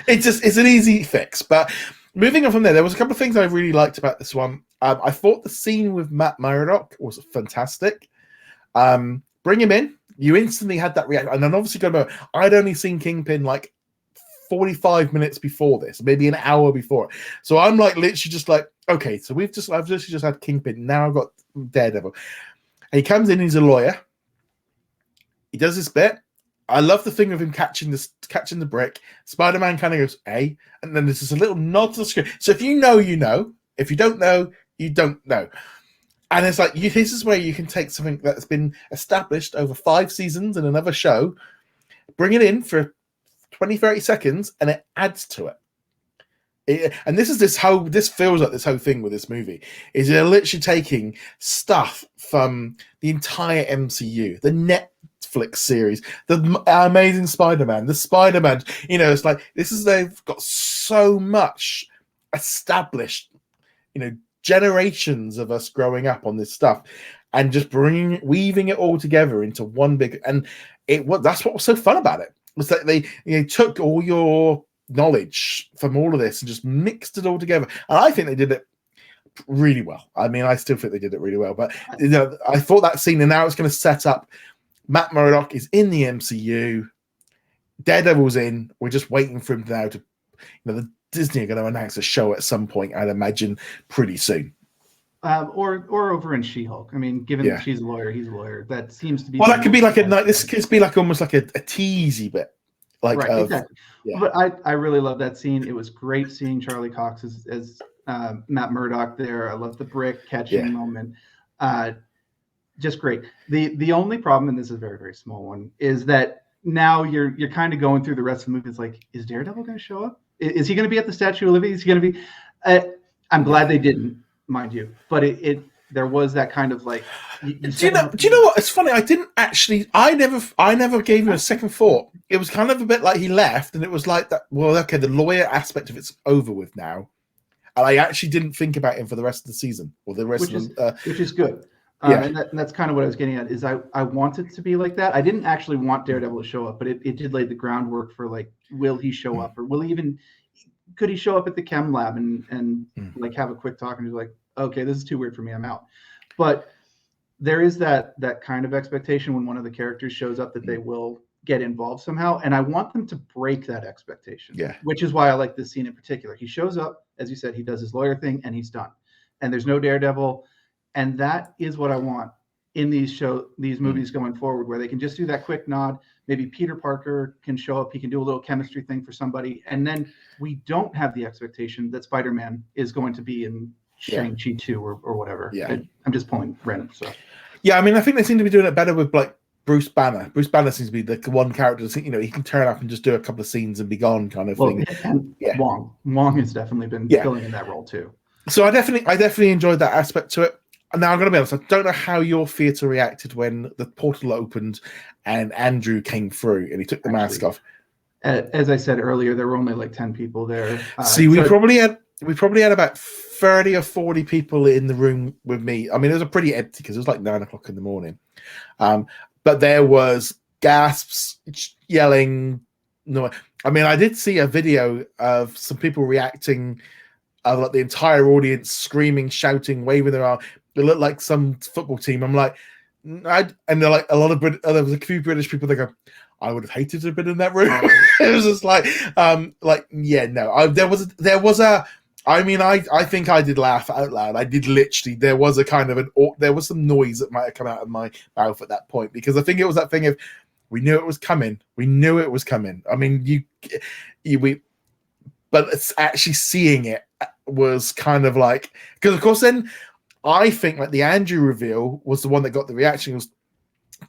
It's an easy fix. But moving on from there was a couple of things I really liked about this one. I thought the scene with Matt Murdock was fantastic. Bring him in, you instantly had that reaction. And then obviously I'd only seen Kingpin like 45 minutes before this, maybe an hour before. So I'm like literally just like, okay, so I've just had Kingpin. Now I've got Daredevil. And he comes in, he's a lawyer. He does his bit. I love the thing of him catching the brick. Spider-Man kind of goes, hey, and then there's just a little nod to the screen. So if you know, you know. If you don't know, you don't know. And it's like, this is where you can take something that's been established over 5 seasons in another show, bring it in for 20, 30 seconds, and it adds to it. And this feels like this whole thing with this movie is they're literally taking stuff from the entire MCU, the Netflix series, the Amazing Spider-Man, the Spider-Man. It's like they've got so much established, generations of us growing up on this stuff, and just weaving it all together into one big. And that's what was so fun about it. Was that they took all your knowledge from all of this and just mixed it all together. And I think they did it really well. I mean, I still think they did it really well. But I thought that scene, and now it's going to set up. Matt Murdock is in the MCU. Daredevil's in. We're just waiting for him now to, the Disney are going to announce a show at some point, I'd imagine, pretty soon. Or over in She-Hulk. I mean, given that she's a lawyer, he's a lawyer. That seems to be. Well, that could be like this could be like almost like a teasy bit, like right, exactly. Yeah. But I really love that scene. It was great seeing Charlie Cox as Matt Murdock there. I love the brick catching moment. Just great. The only problem, and this is a very, very small one, is that now you're kind of going through the rest of the movie. It's like, is Daredevil going to show up? Is he going to be at the Statue of Liberty? Is he going to be? I'm glad they didn't, mind you, but there was that kind of like. Do you know what? It's funny. I never gave him a second thought. It was kind of a bit like he left, and it was like that. Well, okay, the lawyer aspect of it's over with now, and I actually didn't think about him for the rest of the season or the rest of them, which is good. And that's kind of what I was getting at. Is I wanted to be like that. I didn't actually want Daredevil to show up, but it did lay the groundwork for like, will he show up, or could he show up at the chem lab and like have a quick talk and just like, okay, this is too weird for me, I'm out. But there is that kind of expectation when one of the characters shows up that they will get involved somehow, and I want them to break that expectation. Yeah, which is why I like this scene in particular. He shows up, as you said, he does his lawyer thing, and he's done. And there's no Daredevil. And that is what I want in these movies going forward, where they can just do that quick nod. Maybe Peter Parker can show up. He can do a little chemistry thing for somebody. And then we don't have the expectation that Spider-Man is going to be in Shang-Chi 2 or whatever. Yeah. I'm just pulling random stuff. Yeah, I mean, I think they seem to be doing it better with like Bruce Banner. Bruce Banner seems to be the one character, he can turn up and just do a couple of scenes and be gone kind of thing. And Wong has definitely been filling in that role too. So I definitely enjoyed that aspect to it. Now, I'm going to be honest, I don't know how your theatre reacted when the portal opened and Andrew came through and he took the mask off. As I said earlier, there were only like 10 people there. We probably had about 30 or 40 people in the room with me. I mean, it was a pretty empty because it was like 9 o'clock in the morning. But there was gasps, yelling. No, I mean, I did see a video of some people reacting, like the entire audience screaming, shouting, waving their arm. It looked like some football team. I'm like, and they're like a lot of there was a few British people that go, I would have hated to have been in that room. It was just like yeah, no. There was a. I mean, I think I did laugh out loud. I did literally. There was a kind of there was some noise that might have come out of my mouth at that point, because I think it was that thing of, we knew it was coming. We knew it was coming. I mean, but it's actually seeing it was kind of like, because of course then I think like the Andrew reveal was the one that got the reaction. It was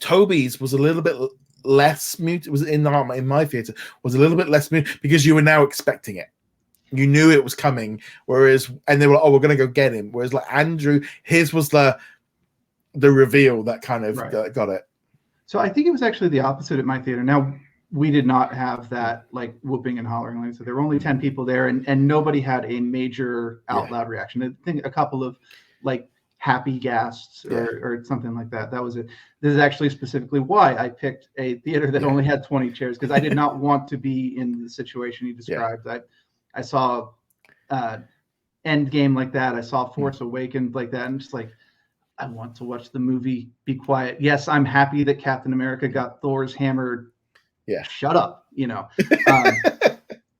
Toby's was a little bit less mute. It was in my theater was a little bit less mute because you were now expecting it. You knew it was coming. Whereas, and they were like, oh, we're gonna go get him. Whereas like Andrew, his was the reveal that kind of got it. So I think it was actually the opposite at my theater. Now, we did not have that like whooping and hollering. Like, so there were only 10 people there, and nobody had a major out loud reaction. I think a couple of like happy gasps or something like that. That was it. This is actually specifically why I picked a theater that only had 20 chairs, because I did not want to be in the situation you described. I saw Endgame like that. I saw Force Awakens like that. And just like, I want to watch the movie, be quiet. Yes, I'm happy that Captain America got Thor's hammer. Yeah. Shut up, you know.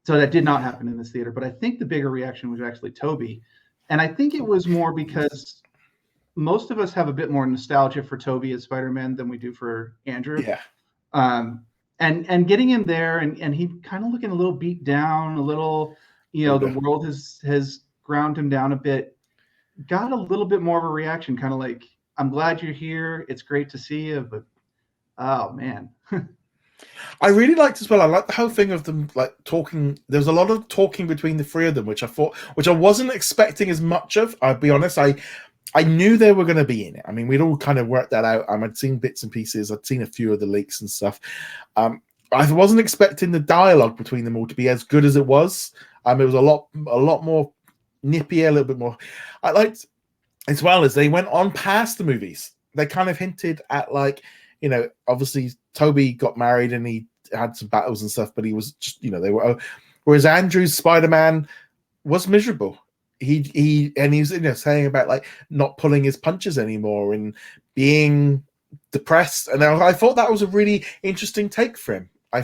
So that did not happen in this theater. But I think the bigger reaction was actually Toby. And I think it was more because most of us have a bit more nostalgia for Toby as Spider-Man than we do for Andrew. Yeah. And getting him there and he kind of looking a little beat down, a little, you know, the world has ground him down a bit. Got a little bit more of a reaction, kind of like, I'm glad you're here. It's great to see you, but oh man. I really liked as well. I like the whole thing of them like talking. There's a lot of talking between the three of them, which I wasn't expecting as much of. I'll be honest. I knew they were going to be in it. I mean, we'd all kind of worked that out. I'd seen bits and pieces. I'd seen a few of the leaks and stuff. I wasn't expecting the dialogue between them all to be as good as it was. It was a lot more nippier, a little bit more. I liked, as well as they went on past the movies. They kind of hinted at, like, you know, obviously Toby got married and he had some battles and stuff, but he was just, you know, they were. Whereas Andrew's Spider-Man was miserable. He's you know, saying about like not pulling his punches anymore and being depressed. And I thought that was a really interesting take for him. I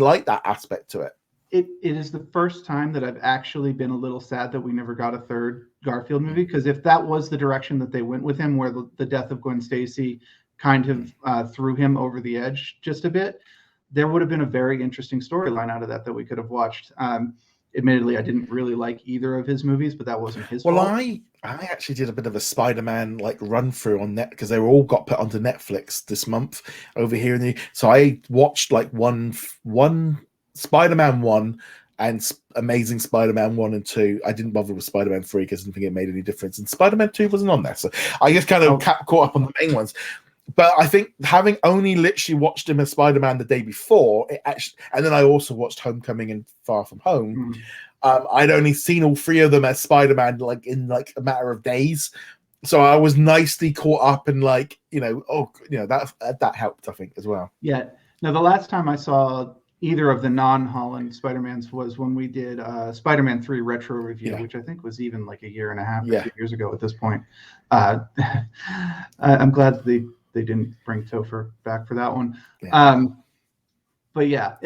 like that aspect to it. It is the first time that I've actually been a little sad that we never got a third Garfield movie, because if that was the direction that they went with him, where the death of Gwen Stacy kind of threw him over the edge just a bit, there would have been a very interesting storyline out of that we could have watched. Admittedly, I didn't really like either of his movies, but that wasn't his fault. Well, I actually did a bit of a Spider-Man like run through on net, because they were all got put onto Netflix this month over here in the. So I watched like one Spider-Man 1 and Amazing Spider-Man 1 and 2. I didn't bother with Spider-Man 3 because I didn't think it made any difference. And Spider-Man 2 wasn't on there. So I just kind of caught up on the main ones. But I think having only literally watched him as Spider-Man the day before, it actually, and then I also watched Homecoming and Far From Home. I'd only seen all three of them as Spider-Man like in like a matter of days. So I was nicely caught up and like, you know, that helped, I think, as well. Yeah. Now, the last time I saw either of the non-Holland Spider-Mans was when we did Spider-Man 3 retro review, which I think was even like a year and a half, 2 years ago at this point. I'm glad they didn't bring Topher back for that one. But yeah,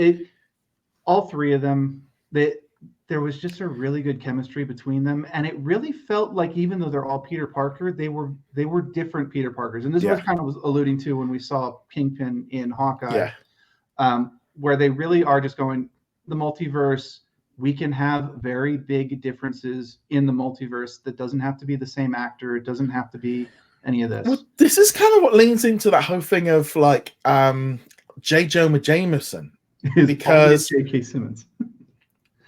all three of them, there was just a really good chemistry between them, and it really felt like, even though they're all Peter Parker, they were different Peter Parkers. And this was kind of was alluding to when we saw Kingpin in Hawkeye, where they really are just going, the multiverse, we can have very big differences in the multiverse. That doesn't have to be the same actor. It doesn't have to be any of this. Well, this is kind of what leans into that whole thing of like J. Jonah Jameson, because J.K. Simmons.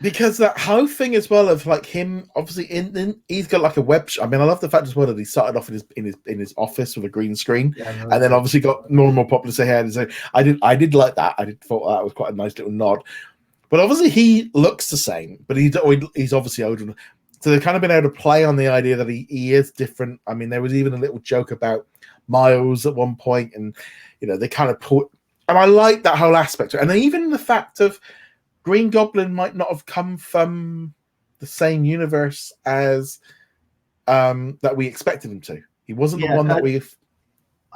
Because that whole thing as well of like him, obviously he's got like a web. I mean, I love the fact as well that he started off in his office with a green screen, and then obviously got more and more popular. So I did like that. I thought that was quite a nice little nod. But obviously he looks the same, but he's obviously older. So they've kind of been able to play on the idea that he is different. I mean, there was even a little joke about Miles at one point, and you know they kind of put. And I like that whole aspect. And even the fact of Green Goblin might not have come from the same universe as that we expected him to. He wasn't the one that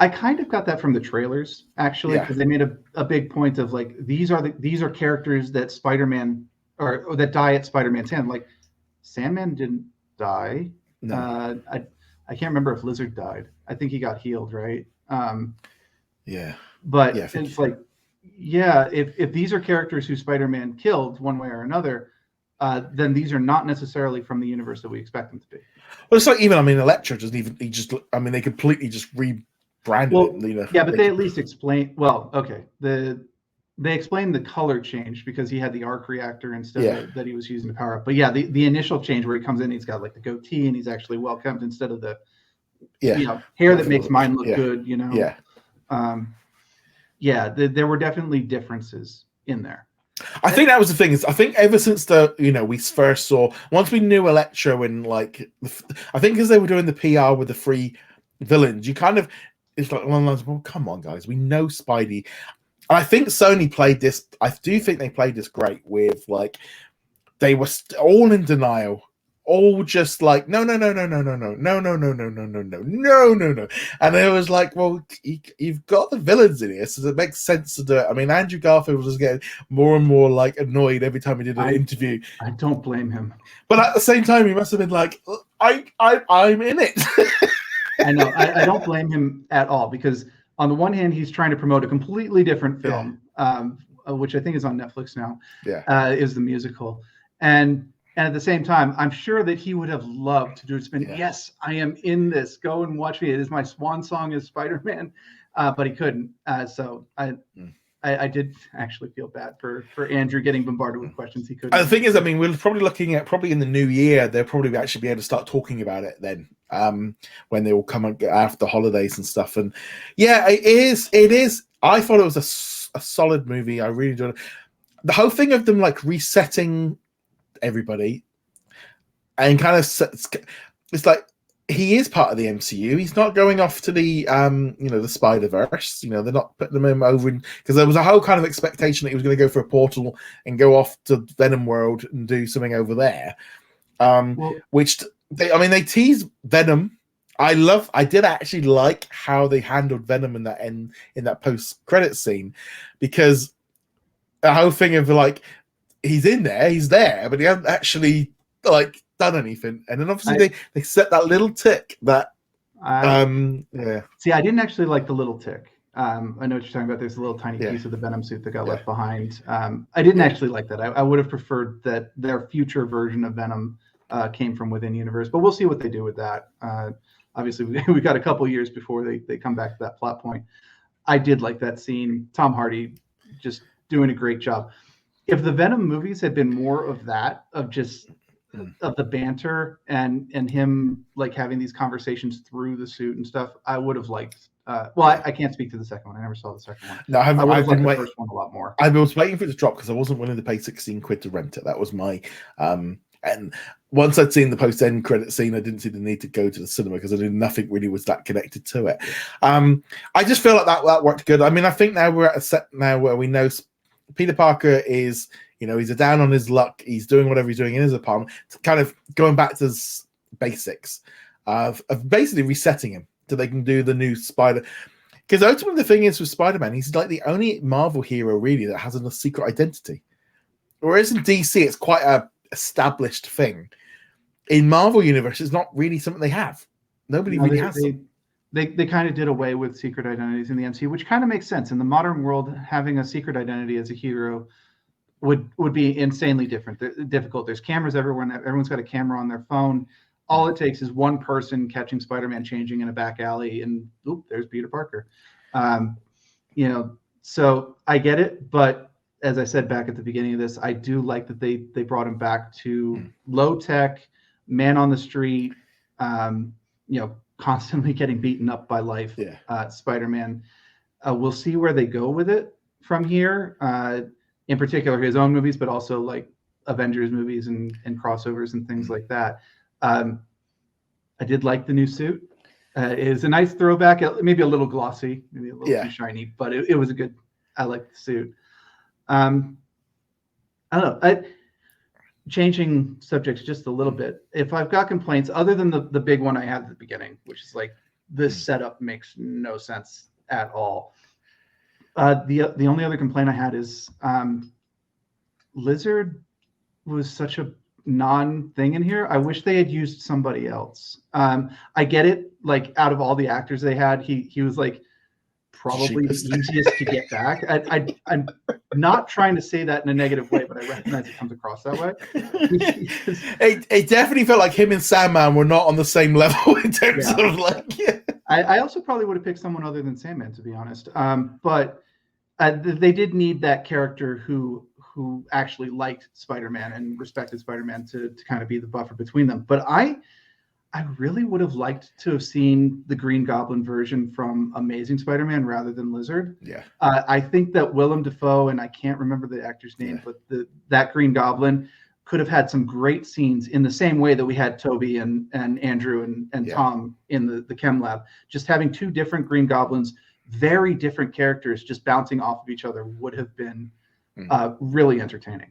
I kind of got that from the trailers, actually, because they made a big point of like these are characters that Spider-Man or that die at Spider-Man's hand. Like Sandman didn't die. No. I can't remember if Lizard died. I think he got healed, right? Yeah. But it's like, if these are characters who Spider-Man killed one way or another, then these are not necessarily from the universe that we expect them to be. Well, it's like Electro doesn't even. They completely just rebranded it. You know, but they at least explain. Well, okay, they explained the color change because he had the arc reactor instead of that he was using to power up. But the initial change where he comes in, he's got like the goatee and he's actually well kept instead of the hair that makes mine look good. You know. There were definitely differences in there. I think that was the thing. I think ever since we first saw, once we knew Electro and like, I think as they were doing the PR with the free villains, it's like one of those, well, come on, guys, we know Spidey. And I think Sony played this. I do think they played this great with like, they were all in denial. All just like no, and it was like, well, you've got the villains in here, so it makes sense to do it. I mean, Andrew Garfield was just getting more and more like annoyed every time he did an interview. I don't blame him, but at the same time, he must have been like, I'm in it. I know, I don't blame him at all, because on the one hand, he's trying to promote a completely different film, which I think is on Netflix now. Is the musical. And at the same time, I'm sure that he would have loved to do it. Yes, I am in this. Go and watch me. It is my swan song as Spider-Man, but he couldn't. So I did actually feel bad for Andrew getting bombarded with questions he couldn't. The thing is, I mean, we're probably looking at in the new year, they'll probably actually be able to start talking about it then, when they will come after the holidays and stuff. And it is. I thought it was a solid movie. I really enjoyed it. The whole thing of them like resetting everybody and kind of it's like he is part of the MCU. He's not going off to the the Spider-Verse. They're not putting him over because there was a whole kind of expectation that he was going to go for a portal and go off to Venom World and do something over there. Which they tease Venom. I did actually like how they handled Venom in that post-credit scene, because the whole thing of like, he's there, but he hasn't actually like done anything. And then obviously they set that little tick that See, I didn't actually like the little tick. I know what you're talking about. There's a little tiny piece of the Venom suit that got left behind. I didn't actually like that. I would have preferred that their future version of Venom came from within universe, but we'll see what they do with that. Obviously we got a couple years before they come back to that plot point. I did like that scene. Tom Hardy just doing a great job. If the Venom movies had been more of that, of just of the banter and him like having these conversations through the suit and stuff, I would have liked. I can't speak to the second one. I never saw the second one. No, I've been waiting. The first one a lot more. I was waiting for it to drop because I wasn't willing to pay £16 to rent it. That was my and once I'd seen the post-end credit scene, I didn't see the need to go to the cinema because I knew nothing really was that connected to it. I just feel like that worked good. I mean, I think now we're at a set now where we know Peter Parker is, he's down on his luck. He's doing whatever he's doing in his apartment, kind of going back to basics of basically resetting him so they can do the new Spider. Because ultimately the thing is with Spider-Man, he's like the only Marvel hero really that has a secret identity. Whereas in DC, it's quite a established thing. In Marvel Universe, it's not really something they have. Nobody really has them. They kind of did away with secret identities in the MCU, which kind of makes sense. In the modern world, having a secret identity as a hero would be insanely difficult. There's cameras everywhere, and everyone's got a camera on their phone. All it takes is one person catching Spider-Man changing in a back alley, and there's Peter Parker. So I get it, but as I said back at the beginning of this, I do like that they brought him back to low tech, man on the street, constantly getting beaten up by life. Spider-Man. We'll see where they go with it from here. In particular, his own movies, but also like Avengers movies and crossovers and things like that. I did like the new suit. It is a nice throwback, maybe a little glossy, maybe a little too shiny, but it was a good. I like the suit. I don't know. Changing subjects just a little bit. If I've got complaints, other than the big one I had at the beginning, which is like this setup makes no sense at all. The only other complaint I had is Lizard was such a non-thing in here. I wish they had used somebody else. I get it. Like out of all the actors they had, he was like probably the easiest to get back. I'm not trying to say that in a negative way, but I recognize it comes across that way. It definitely felt like him and Sandman were not on the same level in terms of like. Yeah. I also probably would have picked someone other than Sandman, to be honest. But they did need that character who actually liked Spider-Man and respected Spider-Man to kind of be the buffer between them. But I really would have liked to have seen the Green Goblin version from Amazing Spider-Man rather than Lizard. Yeah. I think that Willem Dafoe, and I can't remember the actor's name, but that Green Goblin could have had some great scenes in the same way that we had Toby and Andrew and Tom in the chem lab. Just having two different Green Goblins, very different characters, just bouncing off of each other would have been really entertaining.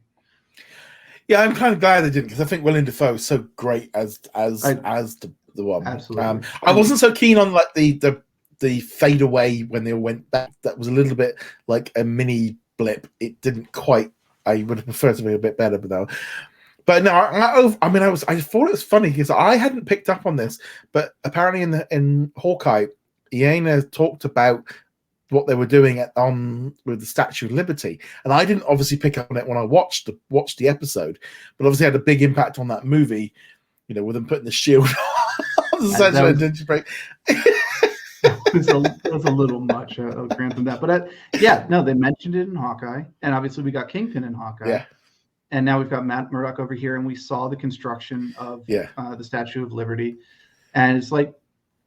Yeah, I'm kind of glad they didn't, because I think Willem Dafoe is so great as the one. Absolutely. I wasn't so keen on like the fade away when they went back. That was a little bit like a mini blip. It didn't quite. I would have preferred something a bit better, but no. I thought it was funny because I hadn't picked up on this, but apparently in Hawkeye, Iena talked about what they were doing with the Statue of Liberty, and I didn't obviously pick up on it when I watched the episode, but obviously had a big impact on that movie. You know, with them putting the shield on the Statue of Liberty. It was a little much. I'll grant them that, but they mentioned it in Hawkeye, and obviously we got Kingpin in Hawkeye, and now we've got Matt Murdock over here, and we saw the construction of the Statue of Liberty, and it's like,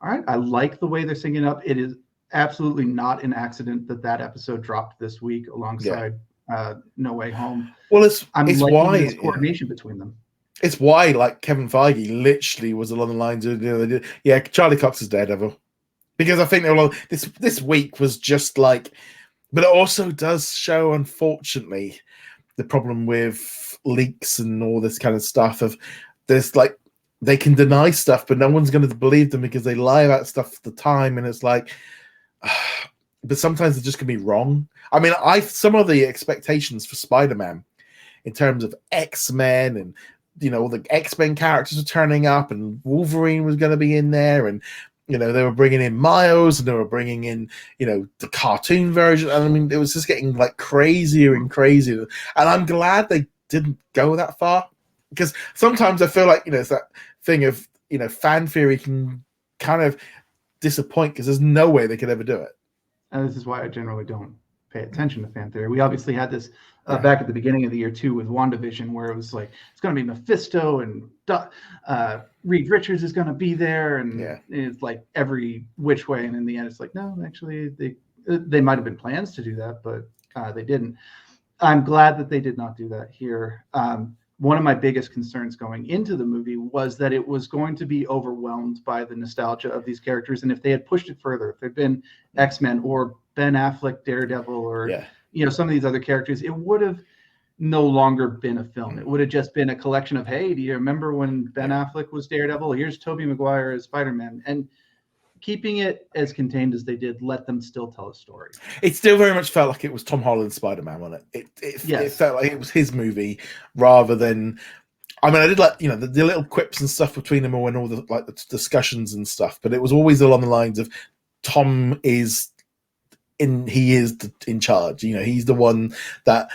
all right, I like the way they're singing up. It is absolutely not an accident that episode dropped this week alongside No Way Home. Well, it's why this coordination between them. It's why, like, Kevin Feige literally was along the lines of, Charlie Cox is Daredevil, because I think they were this week was just like, but it also does show, unfortunately, the problem with leaks and all this kind of stuff of there's like they can deny stuff, but no one's going to believe them because they lie about stuff at the time, and it's like. But sometimes they're just gonna be wrong. I mean, some of the expectations for Spider-Man in terms of X-Men and all the X-Men characters were turning up, and Wolverine was going to be in there, and they were bringing in Miles, and they were bringing in the cartoon version. And I mean, it was just getting like crazier and crazier. And I'm glad they didn't go that far, because sometimes I feel like it's that thing of fan theory can kind of disappoint because there's no way they could ever do it. And this is why I generally don't pay attention to fan theory. We obviously had this back at the beginning of the year too with WandaVision, where it was like it's going to be Mephisto and Reed Richards is going to be there, and it's like every which way. And in the end, it's like no, actually they might have been plans to do that, but they didn't. I'm glad that they did not do that here. One of my biggest concerns going into the movie was that it was going to be overwhelmed by the nostalgia of these characters. And if they had pushed it further, if there'd been X-Men or Ben Affleck, Daredevil, or, some of these other characters, it would have no longer been a film. It would have just been a collection of, hey, do you remember when Ben Affleck was Daredevil? Here's Tobey Maguire as Spider-Man. And keeping it as contained as they did, let them still tell a story. It still very much felt like it was Tom Holland's Spider-Man, wasn't it? It felt like it was his movie rather than. I mean, I did like the little quips and stuff between them and all the the discussions and stuff, but it was always along the lines of Tom is in charge. He's the one that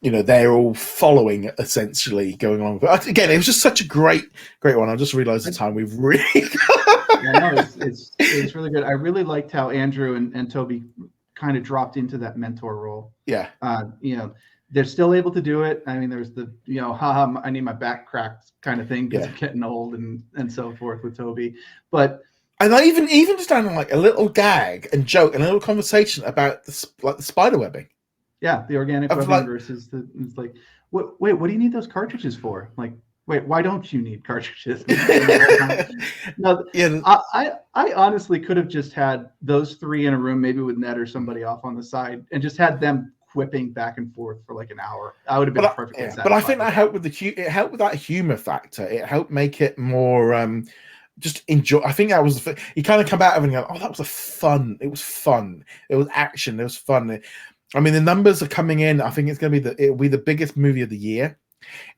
they're all following, essentially going along. But again, it was just such a great one. I just realized the time we've really. It's really good. I really liked how Andrew and Toby kind of dropped into that mentor role. Yeah. They're still able to do it. I mean, there's the haha, I need my back cracked kind of thing because I'm getting old and so forth with Toby. But I even just down like a little gag and joke and a little conversation about the spider webbing. Yeah, the organic webbing versus it's like, wait, what do you need those cartridges for? Like, wait, why don't you need cartridges? No, Yeah, I honestly could have just had those three in a room, maybe with Ned or somebody off on the side, and just had them quipping back and forth for like an hour. I would have been perfectly satisfied. But I think that helped with it helped with that humor factor. It helped make it more just enjoy. I think that was you kind of come out of it and go, oh, that was it was fun. It was action. It was fun. I mean, the numbers are coming in. I think it'll be the biggest movie of the year.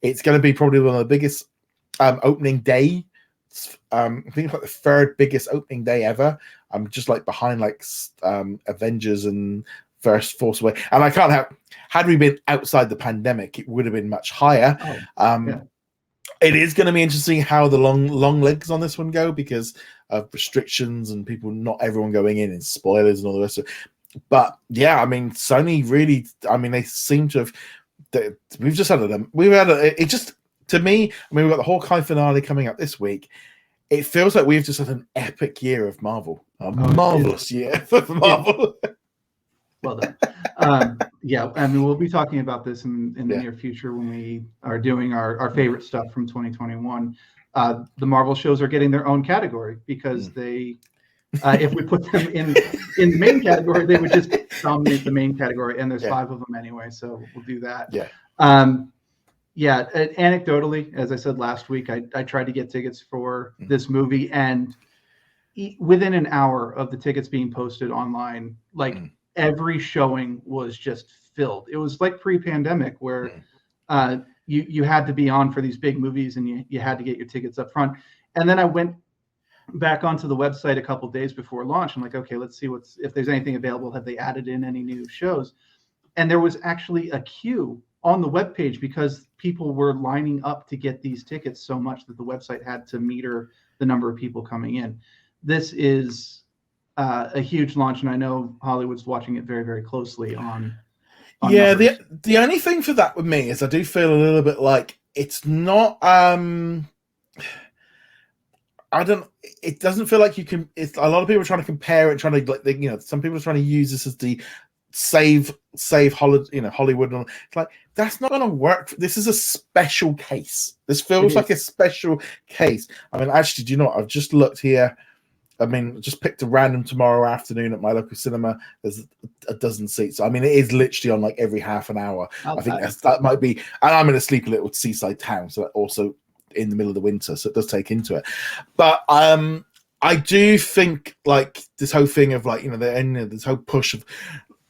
It's going to be probably one of the biggest opening day. I think it's like the third biggest opening day ever. I'm just like behind like Avengers and Force Away. And I can't have, had we been outside the pandemic, it would have been much higher. Yeah. It is going to be interesting how the long legs on this one go because of restrictions and people, not everyone going in and spoilers and all the rest of it. But yeah, I mean, Sony really, I mean, they seem to have, we've had it just, to me, I mean, we've got the Hawkeye finale coming up this week. It feels like we've just had an epic year of Marvel. Marvelous year for Marvel. Well done. Yeah, I mean, we'll be talking about this in the near future when we are doing our favorite stuff from 2021. The Marvel shows are getting their own category because they, if we put them in the main category, they would just dominate the main category. And there's 5 of them anyway, so we'll do that. Yeah. Anecdotally, as I said last week, I tried to get tickets for this movie, and within an hour of the tickets being posted online, like every showing was just filled. It was like pre-pandemic where you had to be on for these big movies and you had to get your tickets up front. And then I went back onto the website a couple of days before launch. I'm like, okay, let's see if there's anything available. Have they added in any new shows? And there was actually a queue on the webpage because people were lining up to get these tickets so much that the website had to meter the number of people coming in. This is a huge launch, and I know Hollywood's watching it very, very closely on numbers. The only thing for that with me is I do feel a little bit like it's not it doesn't feel like you can. It's a lot of people are trying to compare it, trying to some people are trying to use this as the save Hollywood. And it's like that's not going to work. This is a special case. This feels like a special case. I mean, actually, do you know what? I've just looked here. I mean, just picked a random tomorrow afternoon at my local cinema. There's a dozen seats. I mean, it is literally on like every half an hour. I think that might be. And I'm in a sleepy little seaside town, so also in the middle of the winter, so it does take into it. But I do think like this whole thing of like this whole push of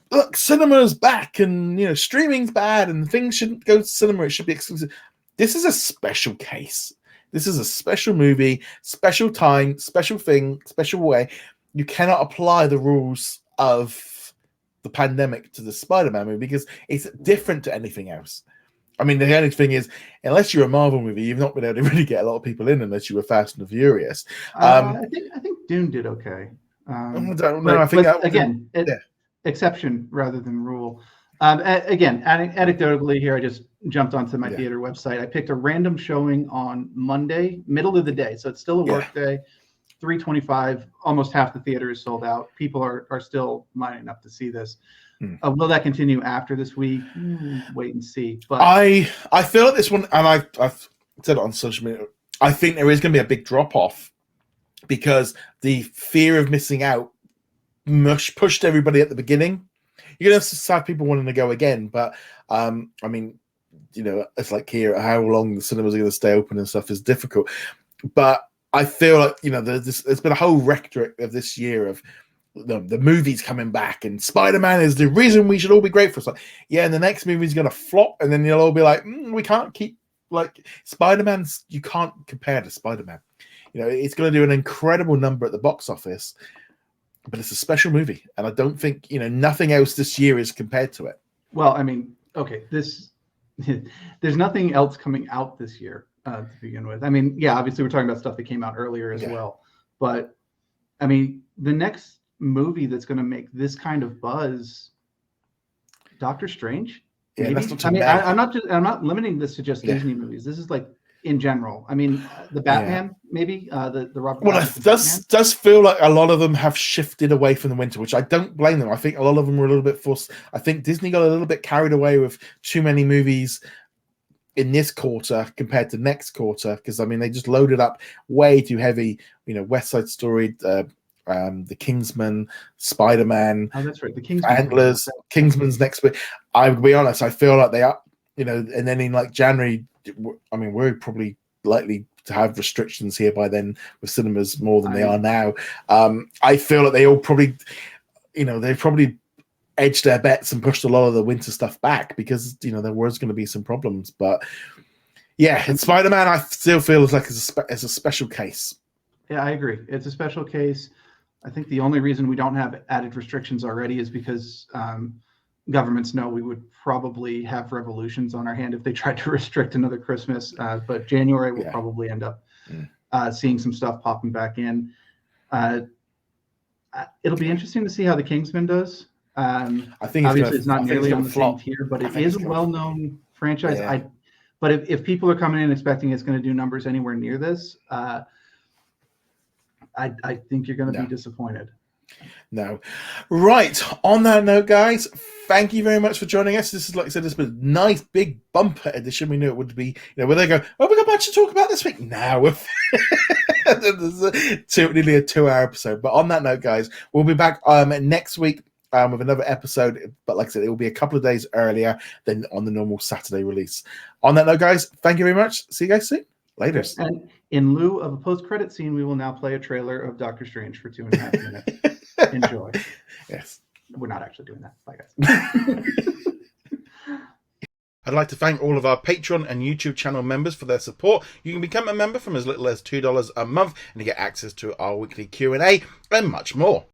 look, cinema's back and streaming's bad and things shouldn't go to cinema. It should be exclusive. This is a special case. This is a special movie, special time, special thing, special way. You cannot apply the rules of the pandemic to the Spider-Man movie because it's different to anything else. I mean, the only thing is, unless you're a Marvel movie, you've not been able to really get a lot of people in unless you were Fast and Furious. I think Dune did okay. I don't know. I think again, exception rather than rule. Again, anecdotally here, I just jumped onto my theater website. I picked a random showing on Monday, middle of the day, so it's still a work day. 3:25, almost half the theater is sold out. People are still lining up to see this. Will that continue after this week? Wait and see. But I feel like this one, and I've said it on social media, I think there is going to be a big drop off because the fear of missing out pushed everybody at the beginning. You're going to have people wanting to go again, but I mean, it's like here, how long the cinemas are going to stay open and stuff is difficult. But I feel like there's been a whole rhetoric of this year of the movies coming back and Spider-Man is the reason we should all be grateful. It's like, and the next movie's going to flop, and then you'll all be like, we can't keep like Spider-Man's. You can't compare to Spider-Man. It's going to do an incredible number at the box office. But it's a special movie, and I don't think nothing else this year is compared to it. Well, I mean, okay, there's nothing else coming out this year to begin with. I mean, obviously we're talking about stuff that came out earlier as well, but I mean, the next movie that's going to make this kind of buzz, Doctor Strange. Yeah, that's not. I mean, I'm not limiting this to just Disney movies. This is like in general. I mean, the Batman, maybe the Robert. Well, it does feel like a lot of them have shifted away from the winter, which I don't blame them. I think a lot of them were a little bit forced. I think Disney got a little bit carried away with too many movies in this quarter compared to next quarter, because I mean they just loaded up way too heavy. West Side Story, the Kingsman, Spider-Man. Oh, that's right. The Kingsman. Antlers. Kingsman's next week. I will be honest. I feel like they are. And then in like January, I mean, we're probably likely to have restrictions here by then with cinemas more than they are now. I feel like they all probably, they probably edged their bets and pushed a lot of the winter stuff back because there was going to be some problems. But yeah, and Spider-Man, I still feel like it's a special case. Yeah, I agree. It's a special case. I think the only reason we don't have added restrictions already is because governments know we would probably have revolutions on our hand if they tried to restrict another Christmas. But January will probably end up seeing some stuff popping back in. It'll be interesting to see how the Kingsman does. I think obviously it's not nearly on the same tier, but it is a well-known franchise. Yeah. But if people are coming in expecting it's going to do numbers anywhere near this, I think you're going to be disappointed. No. Right. On that note, guys, thank you very much for joining us. This is, like I said, this has been a nice big bumper edition. We knew it would be, where they go, oh, we got much to talk about this week. Now, there's nearly a 2-hour episode. But on that note, guys, we'll be back next week with another episode. But like I said, it will be a couple of days earlier than on the normal Saturday release. On that note, guys, thank you very much. See you guys soon. Later. And in lieu of a post-credit scene, we will now play a trailer of Doctor Strange for 2.5 minutes. Enjoy. Yes. We're not actually doing that. Bye, guys. I'd like to thank all of our Patreon and YouTube channel members for their support. You can become a member from as little as $2 a month and you get access to our weekly Q&A and much more.